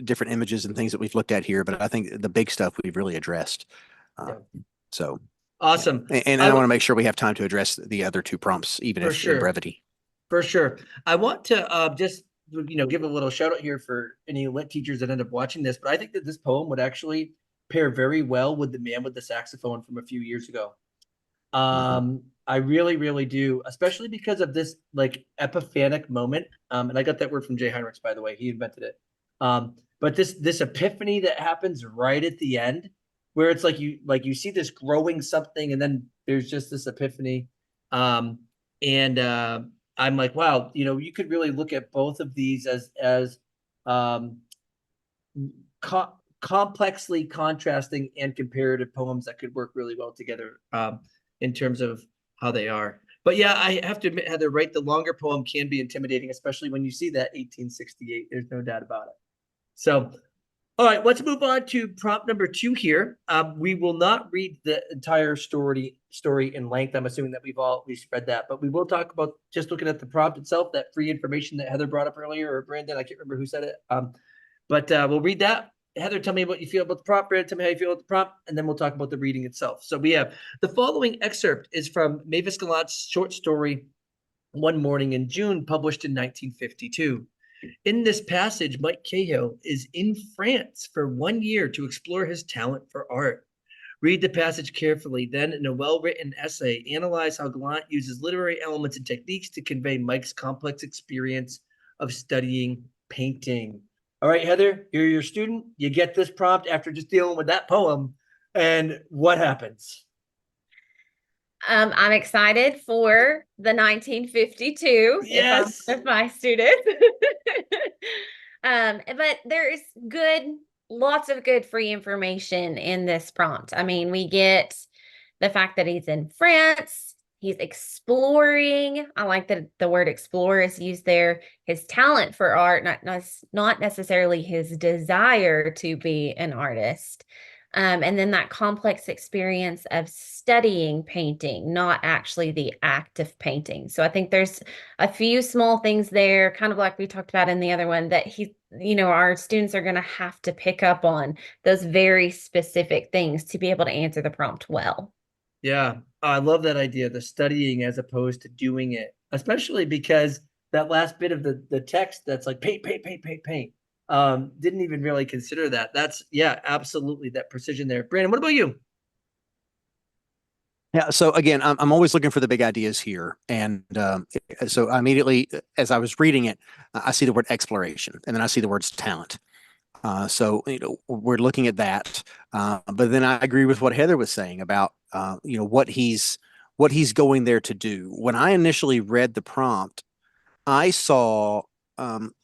different images and things that we've looked at here, but I think the big stuff we've really addressed. So awesome. And I want to make sure we have time to address the other two prompts, even if in brevity. For sure. I want to just give a little shout out here for any lit teachers that end up watching this, but I think that this poem would actually pair very well with The Man with the Saxophone from a few years ago. I really, really do, especially because of this like epiphanic moment. And I got that word from Jay Heinrichs, by the way. He invented it. But this epiphany that happens right at the end, where it's like you see this growing something, and then there's just this epiphany. And I'm like, wow, you could really look at both of these as complexly contrasting and comparative poems that could work really well together in terms of how they are. But yeah, I have to admit, Heather, right, the longer poem can be intimidating, especially when you see that 1868. There's no doubt about it. So, all right, let's move on to prompt number 2 here. We will not read the entire story in length. I'm assuming that we've read that, but we will talk about just looking at the prompt itself, that free information that Heather brought up earlier, or Brandon, I can't remember who said it. But we'll read that. Heather, tell me what you feel about the prompt. Brandon, tell me how you feel about the prompt, and then we'll talk about the reading itself. So we have the following excerpt is from Mavis Gallant's short story, One Morning in June, published in 1952. In this passage, Mike Cahill is in France for 1 year to explore his talent for art. Read the passage carefully, then in a well-written essay, analyze how Gallant uses literary elements and techniques to convey Mike's complex experience of studying painting. All right, Heather, you're your student. You get this prompt after just dealing with that poem. And what happens? I'm excited for the 1952. Yes. If I'm one of my students. But there's good lots of good free information in this prompt. I mean, we get the fact that he's in France, he's exploring. I like that the word explore is used there. His talent for art, not necessarily his desire to be an artist. And then that complex experience of studying painting, not actually the act of painting. So I think there's a few small things there, kind of like we talked about in the other one, that our students are going to have to pick up on those very specific things to be able to answer the prompt well. Yeah, I love that idea, the studying as opposed to doing it, especially because that last bit of the text that's like paint, paint, paint, paint, paint, didn't even really consider that. That's, yeah, absolutely that precision there. Brandon, what about you? Yeah. So again, I'm always looking for the big ideas here, and so immediately as I was reading it, I see the word exploration, and then I see the words talent. So we're looking at that, but then I agree with what Heather was saying about what he's going there to do. When I initially read the prompt, I saw um,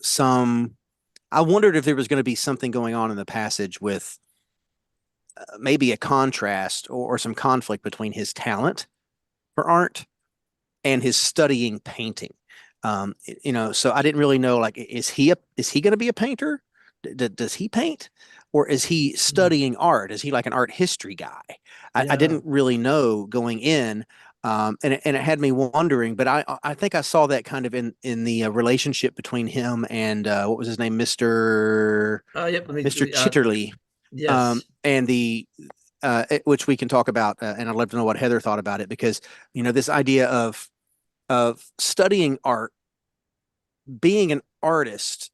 some. I wondered if there was going to be something going on in the passage with maybe a contrast or some conflict between his talent for art and his studying painting. So I didn't really know, like, is he going to be a painter? Does he paint, or is he studying art? Is he like an art history guy? I Yeah. didn't really know going in, and it had me wondering. But I think I saw that kind of in the relationship between him and what was his name, Yep. Mister Chitterley, Yes. and which we can talk about, and I'd love to know what Heather thought about it, because this idea of studying art, being an artist,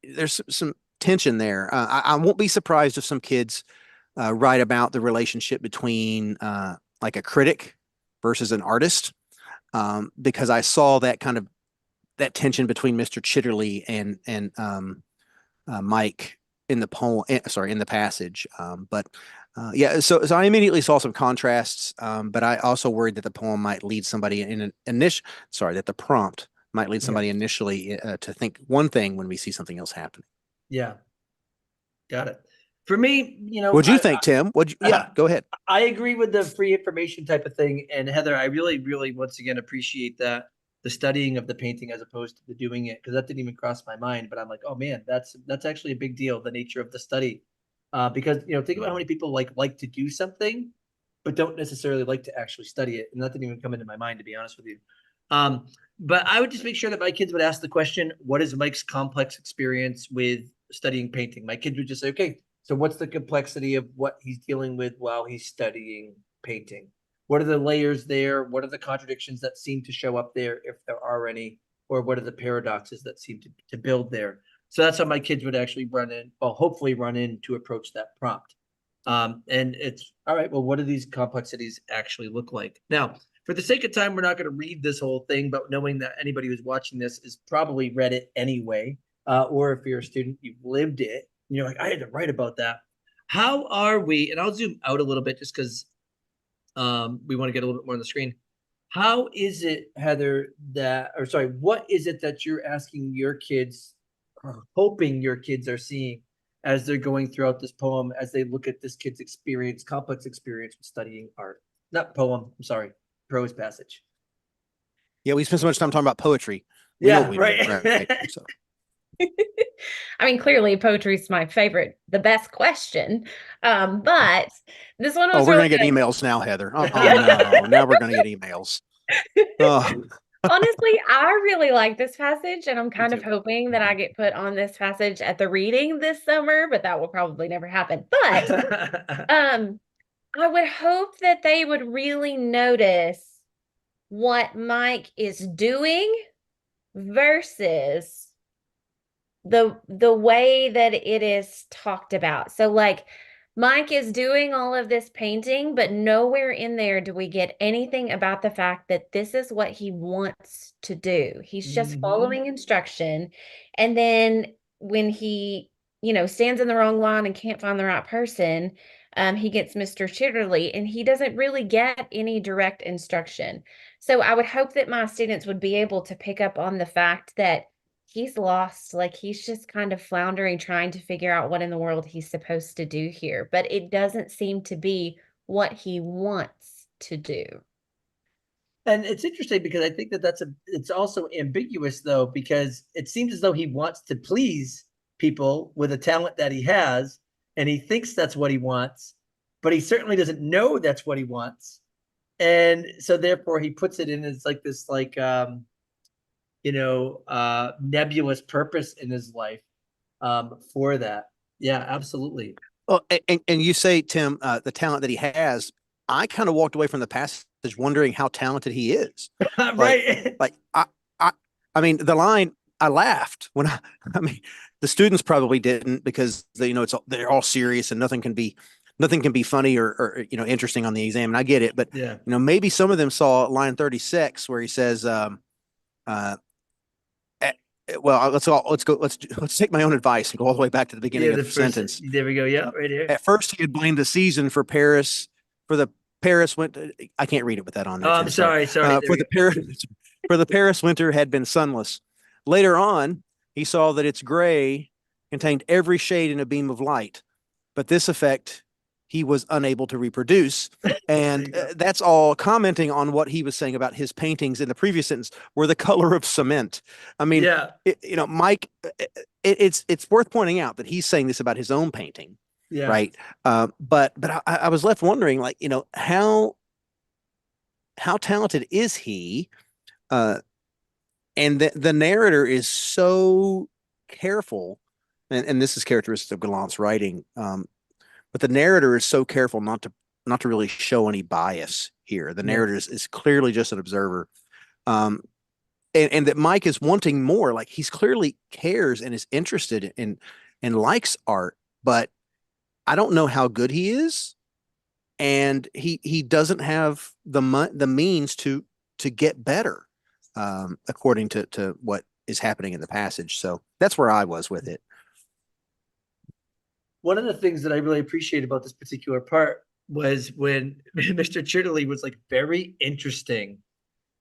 there's some tension there. I won't be surprised if some kids write about the relationship between like a critic versus an artist, because I saw that kind of that tension between Mr. Chitterley and Mike in the poem, sorry, in the passage. But yeah, so I immediately saw some contrasts, but I also worried that the poem might lead somebody in an initial, sorry, that the prompt might lead somebody initially to think one thing when we see something else happening. Yeah. Got it. For me, What'd you think, Tim? Yeah, go ahead. I agree with the free information type of thing. And Heather, I really, really, once again, appreciate that the studying of the painting as opposed to the doing it, because that didn't even cross my mind. But I'm like, oh man, that's actually a big deal, the nature of the study. Because think about how many people like to do something, but don't necessarily like to actually study it. And that didn't even come into my mind, to be honest with you. Um, but I would just make sure that my kids would ask the question, what is Mike's complex experience with studying painting? My kids would just say, okay, so what's the complexity of what he's dealing with while he's studying painting? What are the layers there? What are the contradictions that seem to show up there, if there are any? Or what are the paradoxes that seem to build there? So that's how my kids would actually hopefully run in to approach that prompt. And it's all right, well, what do these complexities actually look like? Now, for the sake of time, we're not going to read this whole thing, but knowing that anybody who's watching this has probably read it anyway, or if you're a student, you've lived it, and you're like, I had to write about that. How are we? And I'll zoom out a little bit just because we want to get a little bit more on the screen. How is it, Heather, what is it that you're asking your kids, or hoping your kids are seeing as they're going throughout this poem, as they look at this kid's complex experience with studying art? Not poem, I'm sorry, prose passage. Yeah, we spent so much time talking about poetry. We know Yeah, what we right. mean, right? So. I mean, clearly poetry is my favorite, the best question. But this one Oh, was we're really gonna get good. emails now, Heather. Oh no, now we're gonna get emails. Oh, Honestly, I really like this passage, and I'm kind of too. hoping that I get put on this passage at the reading this summer, but that will probably never happen. But I would hope that they would really notice what Mike is doing versus the way that it is talked about. So like Mike is doing all of this painting, but nowhere in there do we get anything about the fact that this is what he wants to do. He's just following instruction. And then when he, stands in the wrong line and can't find the right person, he gets Mr. Chitterley and he doesn't really get any direct instruction. So I would hope that my students would be able to pick up on the fact that he's lost. Like he's just kind of floundering, trying to figure out what in the world he's supposed to do here. But it doesn't seem to be what he wants to do. And it's interesting because I think that it's also ambiguous though, because it seems as though he wants to please people with a talent that he has, and he thinks that's what he wants, but he certainly doesn't know that's what he wants. And so therefore he puts it in as like this, like, nebulous purpose in his life, for that. Yeah, absolutely. Well, and you say, Tim, the talent that he has, I kind of walked away from the passage wondering how talented he is. Right. Like I mean, the line, I laughed when I mean, the students probably didn't because they're all serious and nothing can be funny or interesting on the exam. And I get it, but Yeah. maybe some of them saw line 36 where he says, well, let's take my own advice and go all the way back to the beginning of the sentence. There we go. Yeah, right here. At first, he had blamed the season for the Paris winter. I can't read it with that on there. Oh, I'm sorry. For the Paris winter had been sunless. Later on, he saw that its gray contained every shade in a beam of light, but this effect he was unable to reproduce. And that's all commenting on what he was saying about his paintings in the previous sentence were the color of cement. I mean, yeah. Mike, it's worth pointing out that he's saying this about his own painting. Yeah. Right. But I was left wondering, like, how talented is he? And the narrator is so careful, and this is characteristic of Gallant's writing. But the narrator is so careful not to really show any bias here. The narrator is clearly just an observer. And that Mike is wanting more. Like he's clearly cares and is interested in and likes art, but I don't know how good he is, and he doesn't have the means to get better, according to what is happening in the passage. So that's where I was with it. One of the things that I really appreciate about this particular part was when Mr. Chitterley was like very interesting,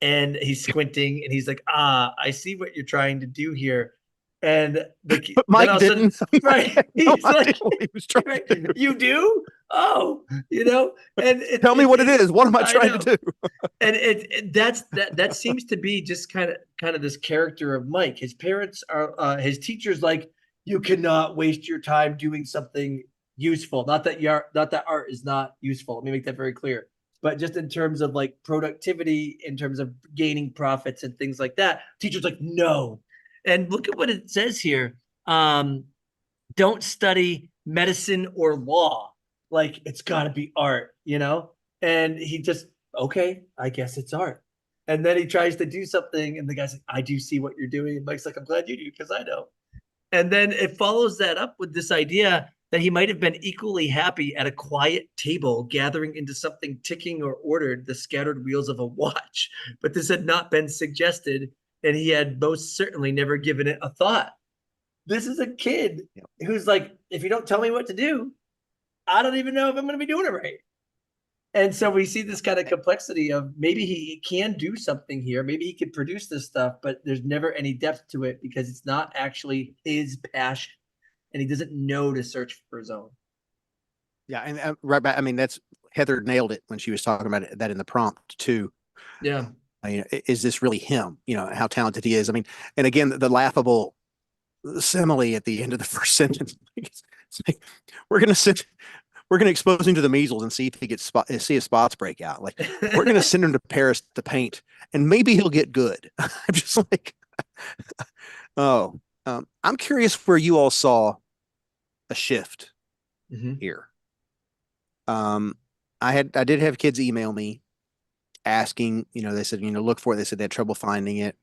and he's squinting and he's like, I see what you're trying to do here. And but Mike didn't. Right. He's like, he was trying right, to do. You do? Oh, and Tell me what it is. What am I trying to do? And that seems to be just kind of this character of Mike. His parents are his teachers, like, you cannot waste your time doing something useful. Not that art is not useful. Let me make that very clear. But just in terms of like productivity, in terms of gaining profits and things like that, teachers like, no. And look at what it says here. Don't study medicine or law. Like, it's got to be art, And he just, okay, I guess it's art. And then he tries to do something, and the guy's like, I do see what you're doing. And Mike's like, I'm glad you do, because I know. And then it follows that up with this idea that he might have been equally happy at a quiet table, gathering into something ticking or ordered the scattered wheels of a watch. But this had not been suggested, and he had most certainly never given it a thought. This is a kid who's like, if you don't tell me what to do, I don't even know if I'm going to be doing it right. And so we see this kind of complexity of maybe he can do something here. Maybe he could produce this stuff, but there's never any depth to it because it's not actually his passion, and he doesn't know to search for his own. Yeah. And right back. I mean, that's Heather nailed it when she was talking about that in the prompt too. Yeah. Is this really him? How talented he is. I mean, and again, the laughable simile at the end of the first sentence. It's like, we're going to expose him to the measles and see if he gets see his spots break out. Like, we're going to send him to Paris to paint, and maybe he'll get good. I'm just like, I'm curious where you all saw a shift here. I did have kids email me asking, they said, look for it. They said they had trouble finding it.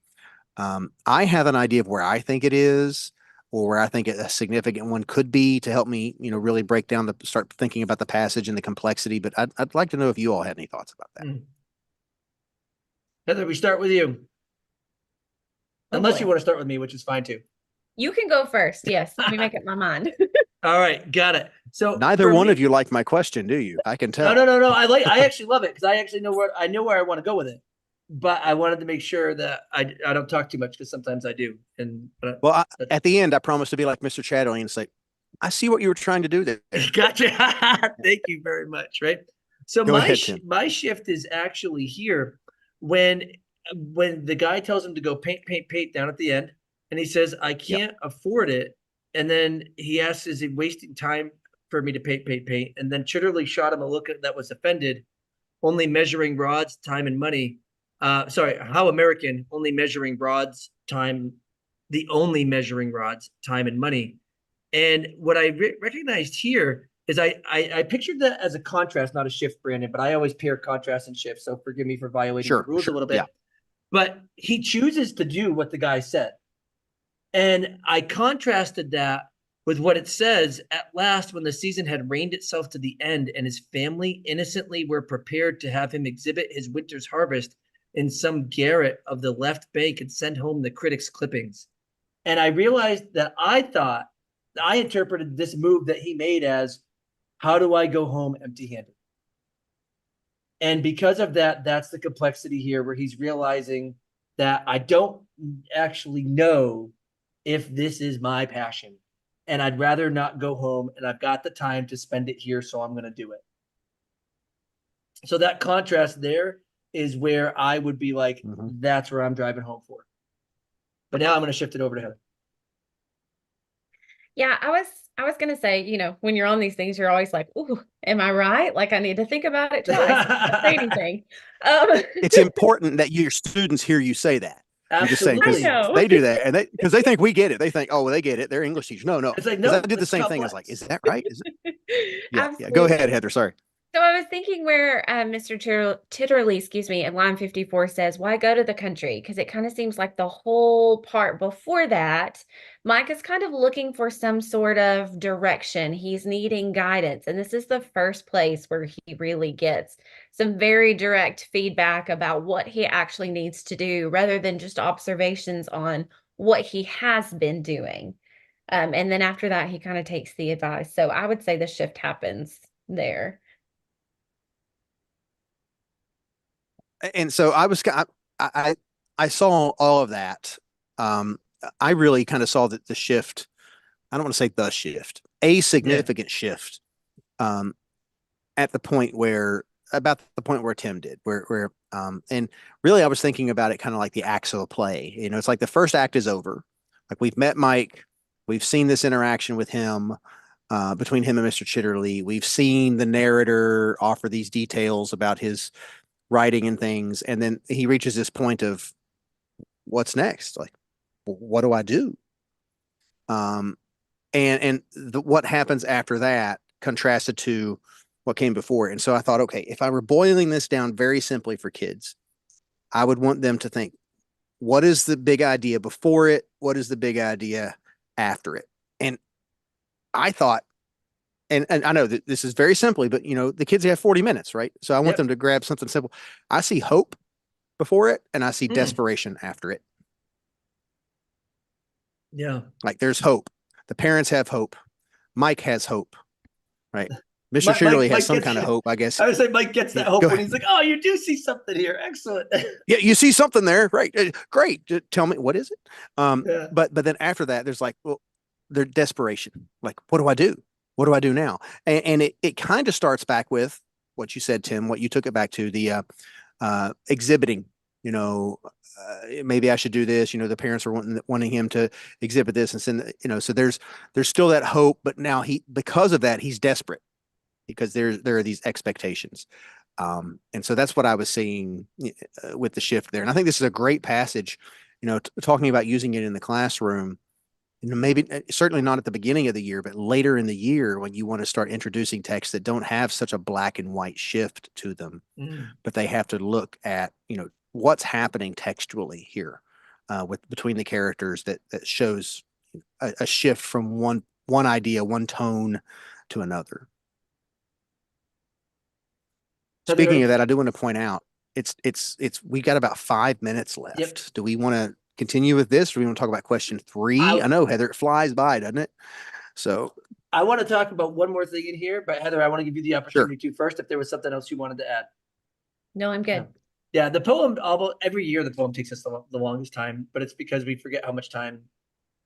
I have an idea of where I think it is, or where I think a significant one could be to help me, really break down start thinking about the passage and the complexity. But I'd like to know if you all had any thoughts about that. Heather, we start with you. Unless you want to start with me, which is fine too. You can go first. Yes. Let me make up my mind. All right. Got it. So neither one of you like my question, do you? I can tell. No. I actually love it because I actually know where I want to go with it. but I wanted to make sure that I don't talk too much because sometimes I do. And Well, at the end, I promised to be like Mr. Chatterley and say, I see what you were trying to do there. gotcha. Thank you very much. Right. So Go ahead, Tim. my shift is actually here when the guy tells him to go paint down at the end, and he says, I Yep. can't afford it. And then he asks, is he wasting time for me to paint? And then Chitterly shot him a look that was offended, only measuring rods, time, and money. Sorry, how American, only measuring rods, time, the only measuring rods, time, and money. And what I recognized here is I pictured that as a contrast, not a shift, Brandon, but I always pair contrast and shift. So forgive me for violating the rules a little bit. Yeah. But he chooses to do what the guy said. And I contrasted that with what it says at last when the season had reined itself to the end and his family innocently were prepared to have him exhibit his winter's harvest in some garret of the left bank and send home the critics' clippings. And I realized that I interpreted this move that he made as, how do I go home empty-handed? And because of that, that's the complexity here where he's realizing that I don't actually know if this is my passion. And I'd rather not go home, and I've got the time to spend it here, so I'm going to do it. So that contrast there is where I would be like, that's where I'm driving home for. But now I'm going to shift it over to Heather. Yeah, I was gonna say, you know, when you're on these things, you're always like, "Ooh, am I right?" Like I need to think about it twice. Don't say anything. It's important that your students hear you say that. You just say, because Absolutely. I know. they do that, and because they think we get it. They think, oh, well, they get it. They're English teachers. No, It's like, because no, I did the it's same thing. I was like, is that right? Is it? Yeah. Go Absolutely. ahead, Heather. Sorry. So I was thinking where Mr. Titterly, excuse me, in line 54 says, why go to the country? Because it kind of seems like the whole part before that, Mike is kind of looking for some sort of direction. He's needing guidance. And this is the first place where he really gets some very direct feedback about what he actually needs to do rather than just observations on what he has been doing. And then after that, he kind of takes the advice. So I would say the shift happens there. And so I saw all of that. I really kind of saw that the shift. I don't want to say the shift, a significant shift, at the point where about the point where Tim did, and really I was thinking about it kind of like the acts of a play. You know, it's like the first act is over. Like we've met Mike, we've seen this interaction with him. Between him and Mr. Chitterly, we've seen the narrator offer these details about his writing and things, and then he reaches this point of what's next, like what do I do, what happens after that contrasted to what came before. And so I thought, okay, if I were boiling this down very simply for kids, I would want them to think, what is the big idea before it, what is the big idea after it? And I thought, and I know that this is very simply, but you know, the kids have 40 minutes, right? So I want them to grab something simple. I see hope before it, and I see desperation after it. Yeah. Like there's hope. The parents have hope. Mike has hope, right? Mr. Chitterly has some kind of hope, I guess. I would say Mike gets that hope when he's like, oh, you do see something here. Excellent. Yeah, you see something there, right? Great. Tell me, what is it? But then after that, there's like, well, there's desperation. Like, what do I do? What do I do now? And it kind of starts back with what you said, Tim, what you took it back to, the exhibiting, you know, maybe I should do this. You know, the parents are wanting him to exhibit this and send, you know, so there's still that hope, but now because of that, he's desperate because there are these expectations. And so that's what I was seeing with the shift there. And I think this is a great passage, you know, talking about using it in the classroom. You know, maybe certainly not at the beginning of the year, but later in the year when you want to start introducing texts that don't have such a black and white shift to them, but they have to look at, you know, what's happening textually here between the characters that shows a shift from one idea, one tone to another. Speaking of that, I do want to point out we got about 5 minutes left. Yep. Do we want to continue with this, or do we want to talk about question 3? I know, Heather, it flies by, doesn't it? So I want to talk about one more thing in here, but Heather, I want to give you the opportunity to first, if there was something else you wanted to add. No, I'm good. Yeah, the poem, although every year the poem takes us the longest time, but it's because we forget how much time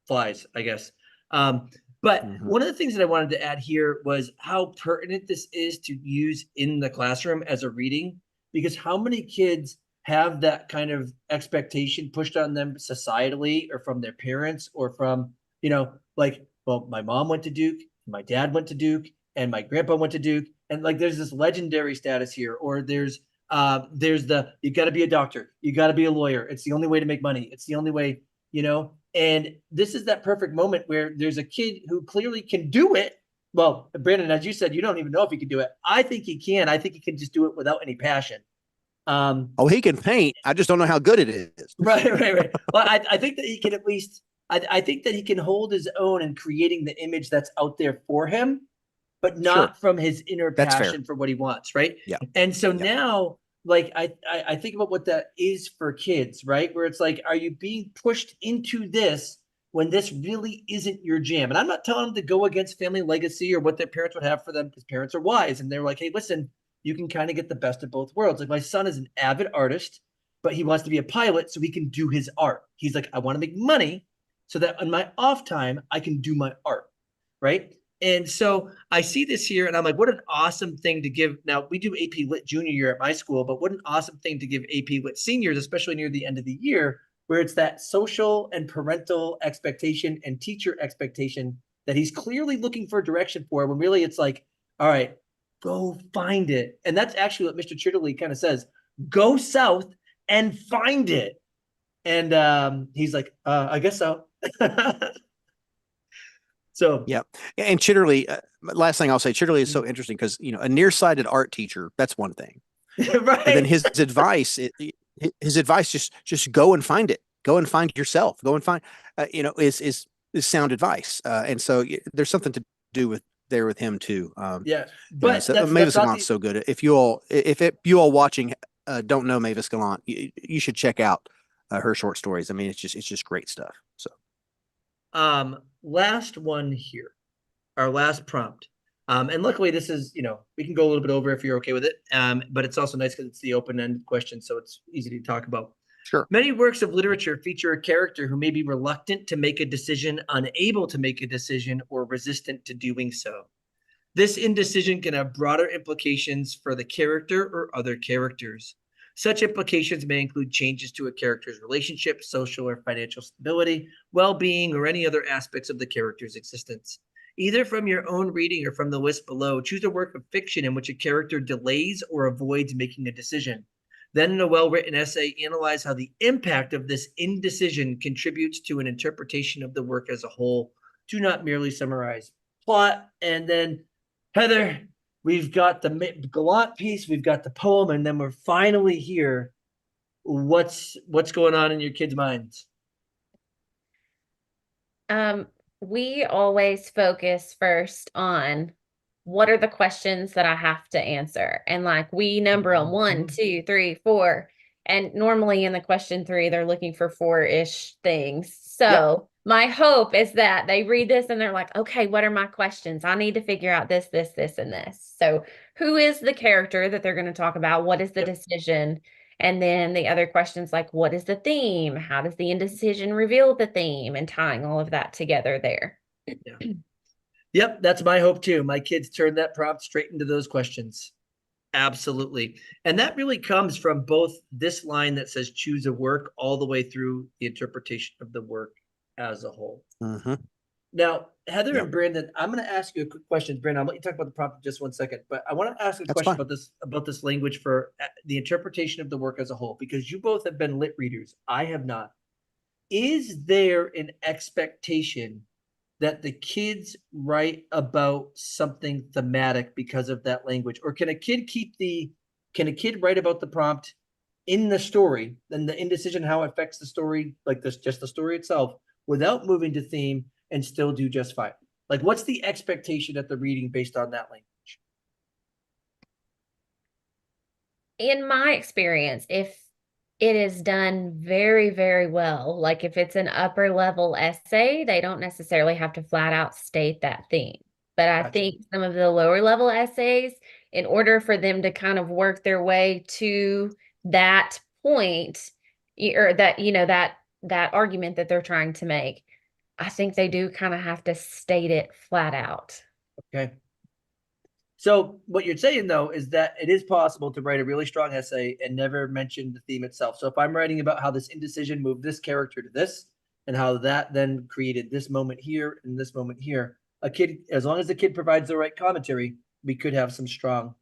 flies, I guess. But one of the things that I wanted to add here was how pertinent this is to use in the classroom as a reading, because how many kids have that kind of expectation pushed on them societally or from their parents or from, like, well, my mom went to Duke, my dad went to Duke, and my grandpa went to Duke. And like, there's this legendary status here, or there's you got to be a doctor, you got to be a lawyer. It's the only way to make money. It's the only way, and this is that perfect moment where there's a kid who clearly can do it. Well, Brandon, as you said, you don't even know if he can do it. I think he can. I think he can just do it without any passion. Oh, he can paint. I just don't know how good it is. Right. Well, I think that he can at least, I think that he can hold his own in creating the image that's out there for him, but not from his inner That's fair. passion for what he wants, right? Yeah. And so now, like, I think about what that is for kids, right? Where it's like, are you being pushed into this when this really isn't your jam? And I'm not telling them to go against family legacy or what their parents would have for them, because parents are wise. And they're like, hey, listen, you can kind of get the best of both worlds. Like, my son is an avid artist, but he wants to be a pilot so he can do his art. He's like, I want to make money so that in my off time, I can do my art, right? And so I see this here and I'm like, what an awesome thing to give. Now, we do AP Lit junior year at my school, but what an awesome thing to give AP Lit seniors, especially near the end of the year, where it's that social and parental expectation and teacher expectation that he's clearly looking for direction for, when really it's like, all right, go find it. And that's actually what Mr. Chitterley kind of says, go south and find it. And he's like, I guess so. So yeah, and Chitterley. Last thing I'll say, Chitterley is so interesting because a nearsighted art teacher. That's one thing, right. and then his advice, just go and find it. Go and find yourself. Go and find, is sound advice. And so there's something to do with him too. Yeah, but so Mavis Gallant's so good. If you all watching don't know Mavis Gallant, you should check out her short stories. I mean, it's just great stuff. So. Last one here, our last prompt. And luckily this is, we can go a little bit over if you're okay with it. But it's also nice because it's the open-ended question, so it's easy to talk about. Sure. Many works of literature feature a character who may be reluctant to make a decision, unable to make a decision, or resistant to doing so. This indecision can have broader implications for the character or other characters. Such implications may include changes to a character's relationship, social or financial stability, well-being, or any other aspects of the character's existence. Either from your own reading or from the list below, choose a work of fiction in which a character delays or avoids making a decision. Then, in a well-written essay, analyze how the impact of this indecision contributes to an interpretation of the work as a whole. Do not merely summarize plot. And then, Heather, we've got the Gallant piece, we've got the poem, and then we're finally here. What's going on in your kids' minds? We always focus first on what are the questions that I have to answer. And like we number them 1, 2, 3, 4. And normally in the question 3, they're looking for 4-ish things. So my hope is that they read this and they're like, okay, what are my questions? I need to figure out this, this, this, and this. So who is the character that they're going to talk about? What is the decision? And then the other questions like, what is the theme? How does the indecision reveal the theme? And tying all of that together there. Yeah. Yep, that's my hope too. My kids turn that prompt straight into those questions. Absolutely. And that really comes from both this line that says choose a work all the way through the interpretation of the work as a whole. Mm-hmm. Now, Heather and Brandon, I'm going to ask you a quick question. Brandon, I'll let you talk about the prompt in just 1 second, but I want to ask a question about this language for the interpretation of the work as a whole, because you both have been lit readers. I have not. Is there an expectation that the kids write about something thematic because of that language? Or can a kid write about the prompt in the story and the indecision, how it affects the story, like this, just the story itself, without moving to theme and still do just fine? Like, what's the expectation at the reading based on that language? In my experience, if it is done very, very well, like if it's an upper level essay, they don't necessarily have to flat out state that theme. But I think some of the lower level essays, in order for them to kind of work their way to that point or that, that argument that they're trying to make, I think they do kind of have to state it flat out. Okay. So what you're saying though is that it is possible to write a really strong essay and never mention the theme itself. So if I'm writing about how this indecision moved this character to this, and how that then created this moment here and this moment here, a kid, as long as the kid provides the right commentary, we could have some strong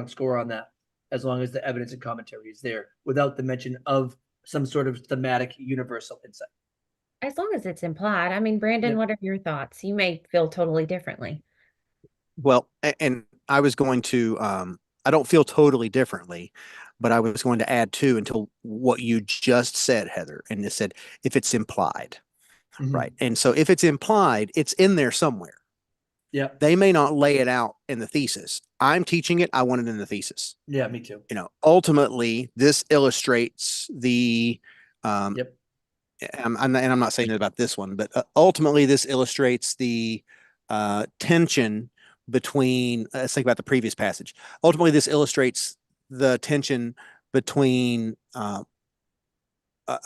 score on that, as long as the evidence and commentary is there without the mention of some sort of thematic universal insight. As long as it's implied. I mean, Brandon, Yep. what are your thoughts? You may feel totally differently. Well, and I was going to, I don't feel totally differently, but I was going to add too until what you just said, Heather, and it said if it's implied, right? And so if it's implied, it's in there somewhere. Yeah. They may not lay it out in the thesis. I'm teaching it. I want it in the thesis. Yeah, me too. Ultimately, this illustrates the, Yep. and I'm not saying that about this one, but ultimately this illustrates the tension between, let's think about the previous passage. Ultimately, this illustrates the tension between a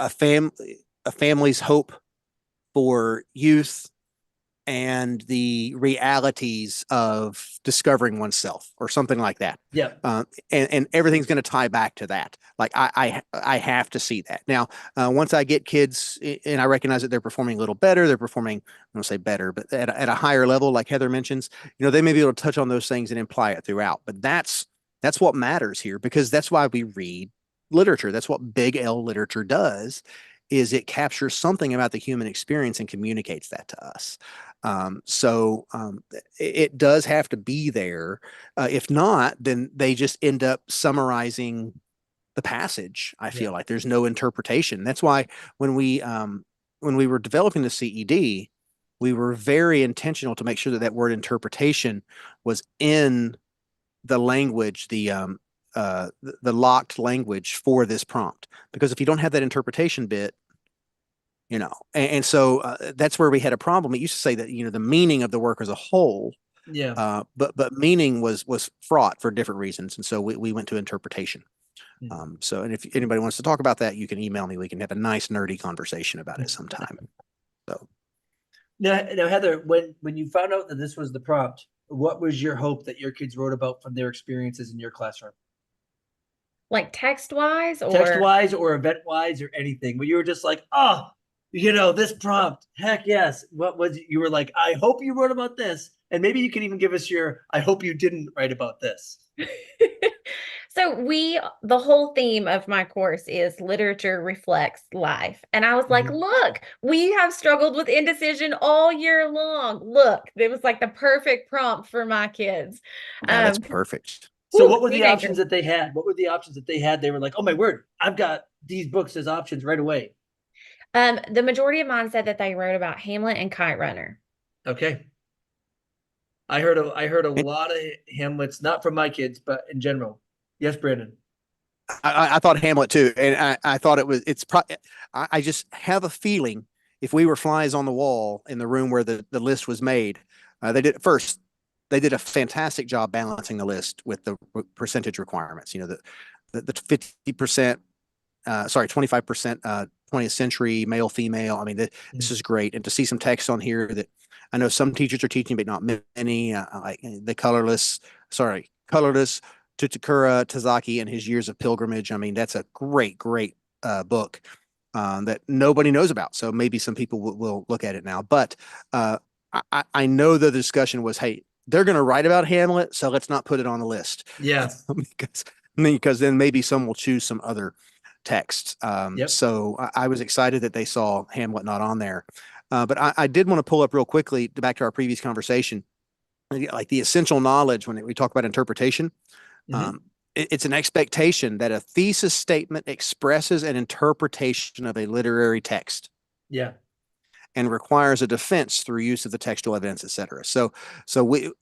family's hope for youth and the realities of discovering oneself or something like that. Yeah. And everything's going to tie back to that. Like I have to see that. Now, once I get kids and I recognize that they're performing a little better, they're performing, I don't say better, but at a higher level, like Heather mentions, they may be able to touch on those things and imply it throughout. But that's what matters here, because that's why we read literature. That's what big L literature does, is it captures something about the human experience and communicates that to us. So it does have to be there. If not, then they just end up summarizing the passage. I feel like there's no interpretation. That's why when we were developing the CED, we were very intentional to make sure that that word interpretation was in the language, the locked language for this prompt. Because if you don't have that interpretation bit, and so that's where we had a problem. It used to say that the meaning of the work as a whole, but meaning was fraught for different reasons, and so we went to interpretation. So, and if anybody wants to talk about that, you can email me. We can have a nice nerdy conversation about it sometime. So now Heather, when you found out that this was the prompt, what was your hope that your kids wrote about from their experiences in your classroom? Like text-wise or Text-wise or event-wise or anything, where you were just like, oh, this prompt, heck yes. What was it? You were like, I hope you wrote about this. And maybe you can even give us I hope you didn't write about this. So the whole theme of my course is literature reflects life. And I was like, look, we have struggled with indecision all year long. Look, it was like the perfect prompt for my kids. that's perfect. So what were the options that they had? What were the options that they had? They were like, oh my word, I've got these books as options right away. The majority of mine said that they wrote about Hamlet and Kite Runner. Okay. I heard a lot of Hamlets, not from my kids, but in general. Yes, Brandon. I thought Hamlet too, and I thought I just have a feeling if we were flies on the wall in the room where the list was made, they did a fantastic job balancing the list with the percentage requirements. The 50%, 25%, 20th century male, female. I mean, this is great. And to see some text on here that I know some teachers are teaching, but not many, like the colorless Tutakura Tazaki and his years of pilgrimage. I mean, that's a great book that nobody knows about. So maybe some people will look at it now. But I know the discussion was, hey, they're going to write about Hamlet, so let's not put it on the list. Yeah. because then maybe some will choose some other texts. So I was excited that they saw Hamlet not on there. But I did want to pull up real quickly back to our previous conversation, like the essential knowledge when we talk about interpretation. It's an expectation that a thesis statement expresses an interpretation of a literary text. Yeah. And requires a defense through use of the textual evidence, et cetera. So we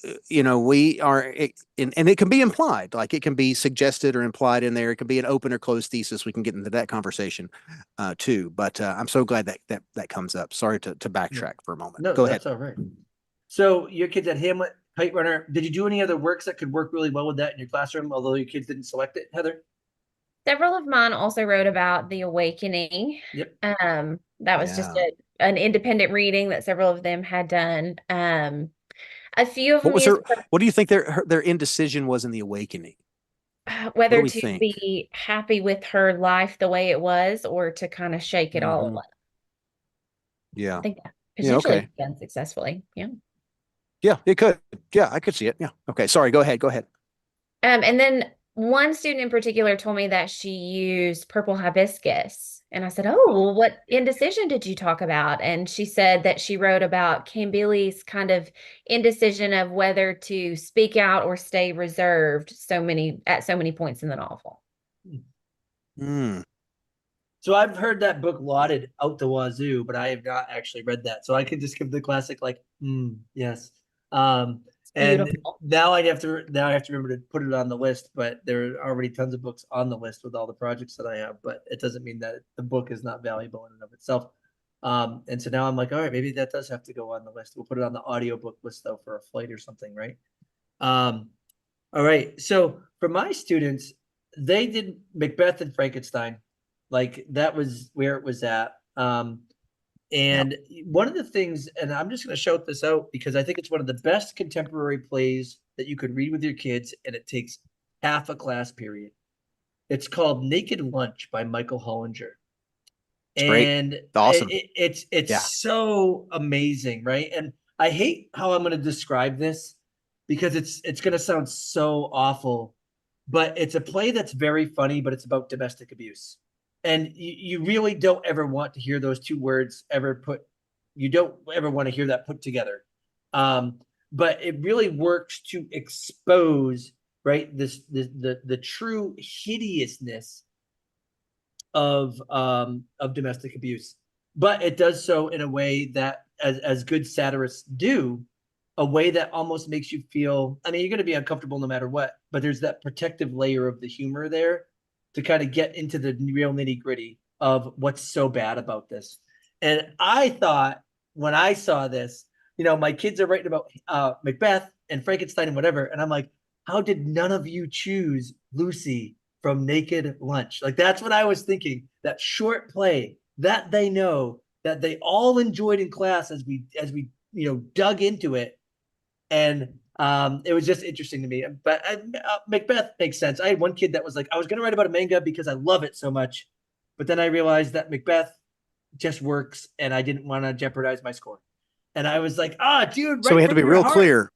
are, and it can be implied, like it can be suggested or implied in there. It can be an open or closed thesis. We can get into that conversation too. But I'm so glad that comes up. Sorry to backtrack for a moment. No, Go ahead. That's all right. So your kids at Hamlet, Kite Runner, did you do any other works that could work really well with that in your classroom, although your kids didn't select it, Heather? Several of mine also wrote about the awakening. Yep. That was just an independent reading that several of them had done. A few of What them was used her? What do you think their indecision was in the awakening? What do whether we to think? be happy with her life the way it was or to kind of shake it all Hmm. up. I Yeah. think that Yeah. potentially Okay. done successfully. Yeah. Yeah, it could. Yeah, I could see it. Yeah. Okay. Sorry. Go ahead. Go ahead. And then one student in particular told me that she used purple hibiscus. And I said, "Oh, well, what indecision did you talk about?" And she said that she wrote about Kimberly's kind of indecision of whether to speak out or stay reserved at so many points in the novel. Mm. So I've heard that book lauded out the wazoo, but I have not actually read that. So I could just give the classic like, yes. Um, It's and beautiful. now I have to remember to put it on the list, but there are already tons of books on the list with all the projects that I have, but it doesn't mean that the book is not valuable in and of itself. And so now I'm like, all right, maybe that does have to go on the list. We'll put it on the audiobook list though for a flight or something, right? Um, all right. So for my students, they did Macbeth and Frankenstein. Like that was where it was at. Yeah. And one of the things, and I'm just going to shout this out because I think it's one of the best contemporary plays that you could read with your kids, and it takes half a class period. It's called Naked Lunch by Michael Hollinger. It's great. And Awesome. it's Yeah. so amazing, right? And I hate how I'm going to describe this because it's going to sound so awful, but it's a play that's very funny, but it's about domestic abuse. And you really don't ever want to hear those two words ever put, you don't ever want to hear that put together. Um, but it really works to expose, right, the true hideousness of domestic abuse. But it does so in a way that as good satirists do, a way that almost makes you feel, I mean, you're going to be uncomfortable no matter what, but there's that protective layer of the humor there to kind of get into the real nitty-gritty of what's so bad about this. And I thought when I saw this, my kids are writing about Macbeth and Frankenstein and whatever, and I'm like, how did none of you choose Lucy from Naked Lunch? Like that's what I was thinking. That short play that they know that they all enjoyed in class as we dug into it, and it was just interesting to me. But Macbeth makes sense. I had one kid that was like, I was going to write about a manga because I love it so much, but then I realized that Macbeth just works, and I didn't want to jeopardize my score. And I was like, dude, So we right had to from be your real heart. clear.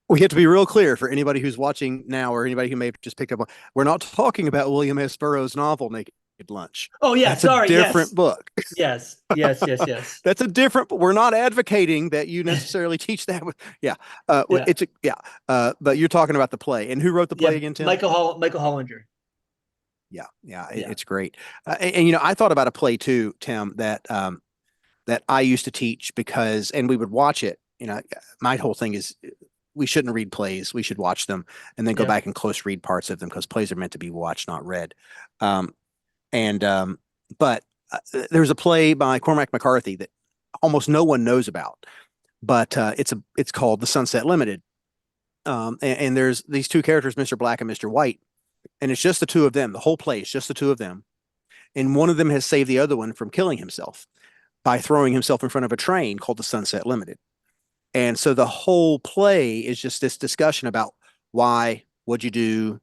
We have to be real clear for anybody who's watching now or anybody who may have just picked up on. We're not talking about William S. Burroughs' novel Naked Lunch. Oh yeah, That's a sorry. different Yes, book. yes, yes, yes, yes. That's a different. We're not advocating that you necessarily teach that. Yeah. Yeah, It's a yeah. But you're talking about the play, and who wrote the play yeah. again, Tim? Michael Hollinger. Yeah, yeah, Yeah. it's great. And I thought about a play too, Tim, that I used to teach because, and we would watch it. My whole thing is we shouldn't read plays. We should watch them and then go Yep. back and close read parts of them because plays are meant to be watched, not read. Um, and but there's a play by Cormac McCarthy that almost no one knows about, but it's called The Sunset Limited. And there's these two characters, Mr. Black and Mr. White, and it's just the two of them. The whole play is just the two of them, and one of them has saved the other one from killing himself by throwing himself in front of a train called the Sunset Limited. And so the whole play is just this discussion about why would you do,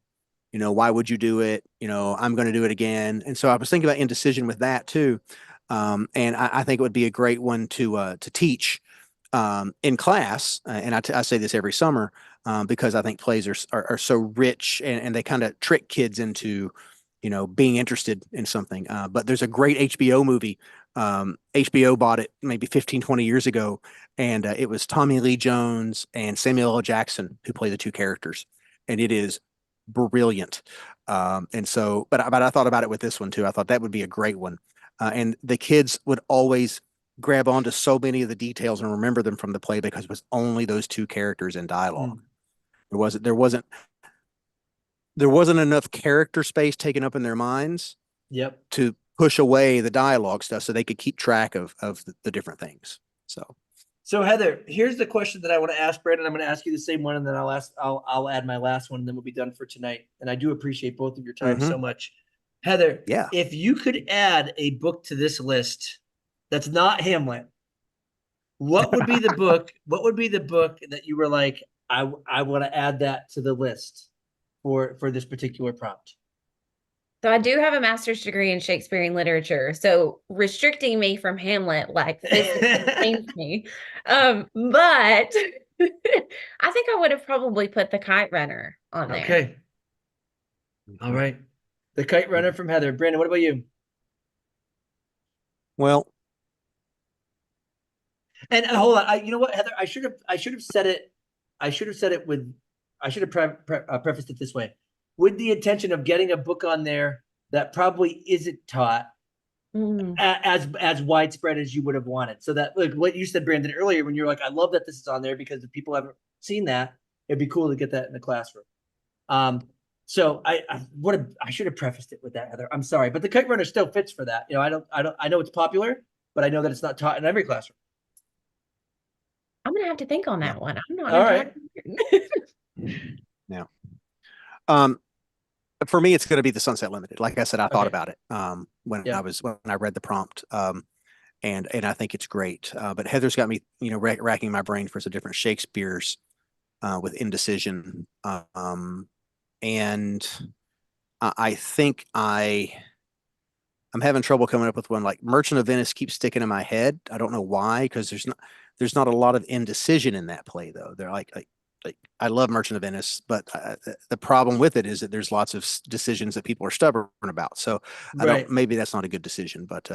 why would you do it? I'm going to do it again. And so I was thinking about indecision with that too. And I think it would be a great one to teach in class. And I say this every summer because I think plays are so rich and they kind of trick kids into, being interested in something. But there's a great HBO movie. HBO bought it maybe 15, 20 years ago. And it was Tommy Lee Jones and Samuel L. Jackson who play the two characters. And it is brilliant. And so, but I thought about it with this one too. I thought that would be a great one. And the kids would always grab onto so many of the details and remember them from the play because it was only those two characters in dialogue. Mm. There wasn't enough character space taken up in their minds Yep. to push away the dialogue stuff so they could keep track of the different things. So So Heather, here's the question that I want to ask Brandon. I'm going to ask you the same one, and then I'll add my last one, and then we'll be done for tonight. And I do appreciate both of your time so much. Heather, Yeah. if you could add a book to this list that's not Hamlet, what would be the book? What would be the book that you were like, I want to add that to the list for this particular prompt? So I do have a master's degree in Shakespearean literature, so restricting me from Hamlet like physically pains me. But I think I would have probably put The Kite Runner on there. Okay. All right. The Kite Runner from Heather. Brandon, what about you? Well, and hold on, you know what, Heather? I should have said it. I should have said it with. I should have prefaced it this way, with the intention of getting a book on there that probably isn't taught as widespread as you would have wanted. So that, like what you said, Brandon, earlier, when you're like, I love that this is on there because if people haven't seen that, it'd be cool to get that in the classroom. So I should have prefaced it with that, Heather. I'm sorry, but the Kite Runner still fits for that. You know, I know it's popular, but I know that it's not taught in every classroom. I'm gonna have to think on that one. I'm not All right. Yeah. For me, it's going to be the Sunset Limited. Like I said, I thought about it when I read the prompt, and I think it's great. But Heather's got me, racking my brain for some different Shakespeare's with indecision, and I think I'm having trouble coming up with one. Like Merchant of Venice keeps sticking in my head. I don't know why, because there's not a lot of indecision in that play though. They're like I love Merchant of Venice, but the problem with it is that there's lots of decisions that people are stubborn about. So maybe that's not a good decision, but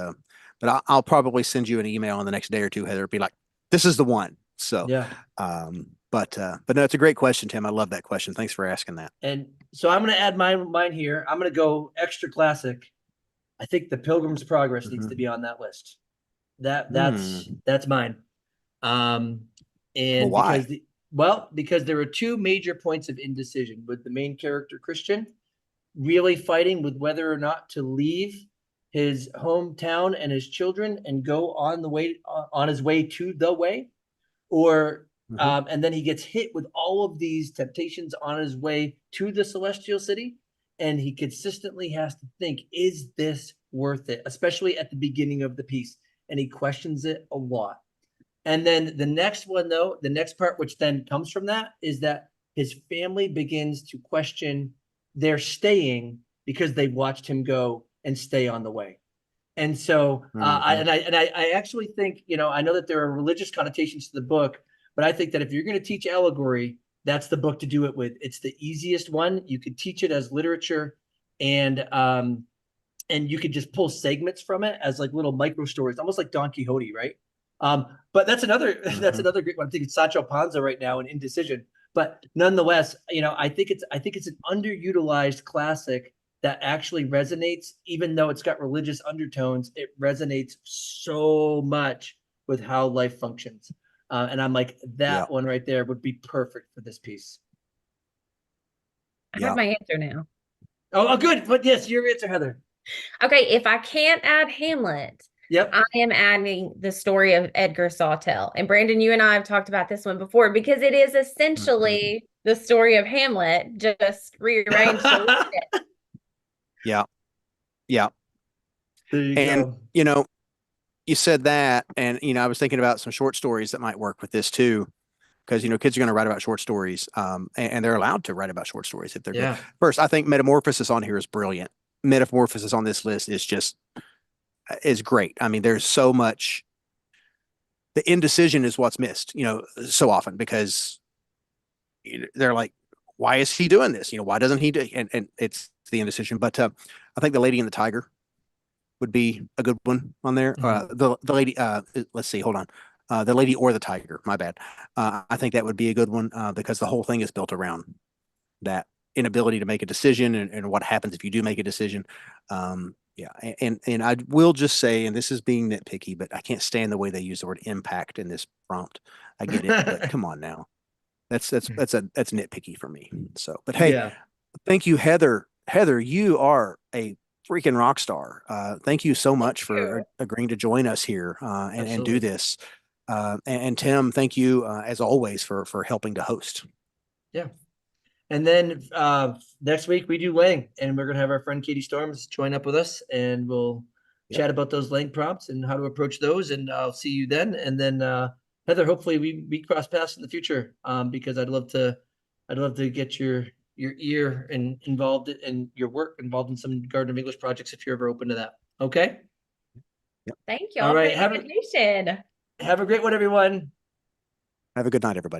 I'll probably send you an email in the next day or two, Heather, be like, this is the one. So, but no, it's a great question, Tim. I love that question. Thanks for asking that. And so I'm going to add mine here. I'm going to go extra classic. I think The Pilgrim's Progress needs to be on that list. That's mine. And why? Because there are two major points of indecision with the main character, Christian, really fighting with whether or not to leave his hometown and his children and go on his way to the way, or and then he gets hit with all of these temptations on his way to the celestial city, and he consistently has to think, is this worth it? Especially at the beginning of the piece, and he questions it a lot. And then the next one, though, the next part, which then comes from that, is that his family begins to question their staying because they watched him go and stay on the way. And so I actually think, I know that there are religious connotations to the book, but I think that if you're going to teach allegory, that's the book to do it with. It's the easiest one. You could teach it as literature, and you could just pull segments from it as like little micro stories, almost like Don Quixote, right? But that's another great one. I'm thinking Sancho Panza right now in Indecision. But nonetheless, I think it's an underutilized classic that actually resonates, even though it's got religious undertones. It resonates so much with how life functions. And I'm like, that one right there would be perfect for this piece. I have my answer now. Oh, good. But yes, your answer, Heather. Okay, if I can't add Hamlet, I am adding the story of Edgar Sawtelle. And Brandon, you and I have talked about this one before because it is essentially the story of Hamlet, just rearranged a little bit. Yeah. There you go. You said that, and I was thinking about some short stories that might work with this too, because kids are going to write about short stories, and they're allowed to write about short stories if they're good. First, I think Metamorphosis on here is brilliant. Metamorphosis on this list is great. I mean, there's so much. The indecision is what's missed, so often, because they're like, why is he doing this? Why doesn't he do? And it's the indecision. But I think The Lady and the Tiger would be a good one on there. The lady. Let's see. Hold on. The Lady or the Tiger. My bad. I think that would be a good one because the whole thing is built around that inability to make a decision and what happens if you do make a decision. And I will just say, and this is being nitpicky, but I can't stand the way they use the word impact in this prompt. I get it, but come on now. That's nitpicky for me. So, but hey, thank you, Heather. Heather, you are a freaking rock star. Thank you so much for agreeing to join us here and do this. And Tim, thank you as always for helping to host. Yeah. And then next week we do Lang, and we're gonna have our friend Katie Storms join up with us, and we'll chat about those Lang prompts and how to approach those. And I'll see you then. And then Heather, hopefully we cross paths in the future, because I'd love to get your ear involved and your work involved in some Garden of English projects if you're ever open to that. Okay. Thank you All all for right. the invitation. Have a great one, everyone. Have a good night, everybody.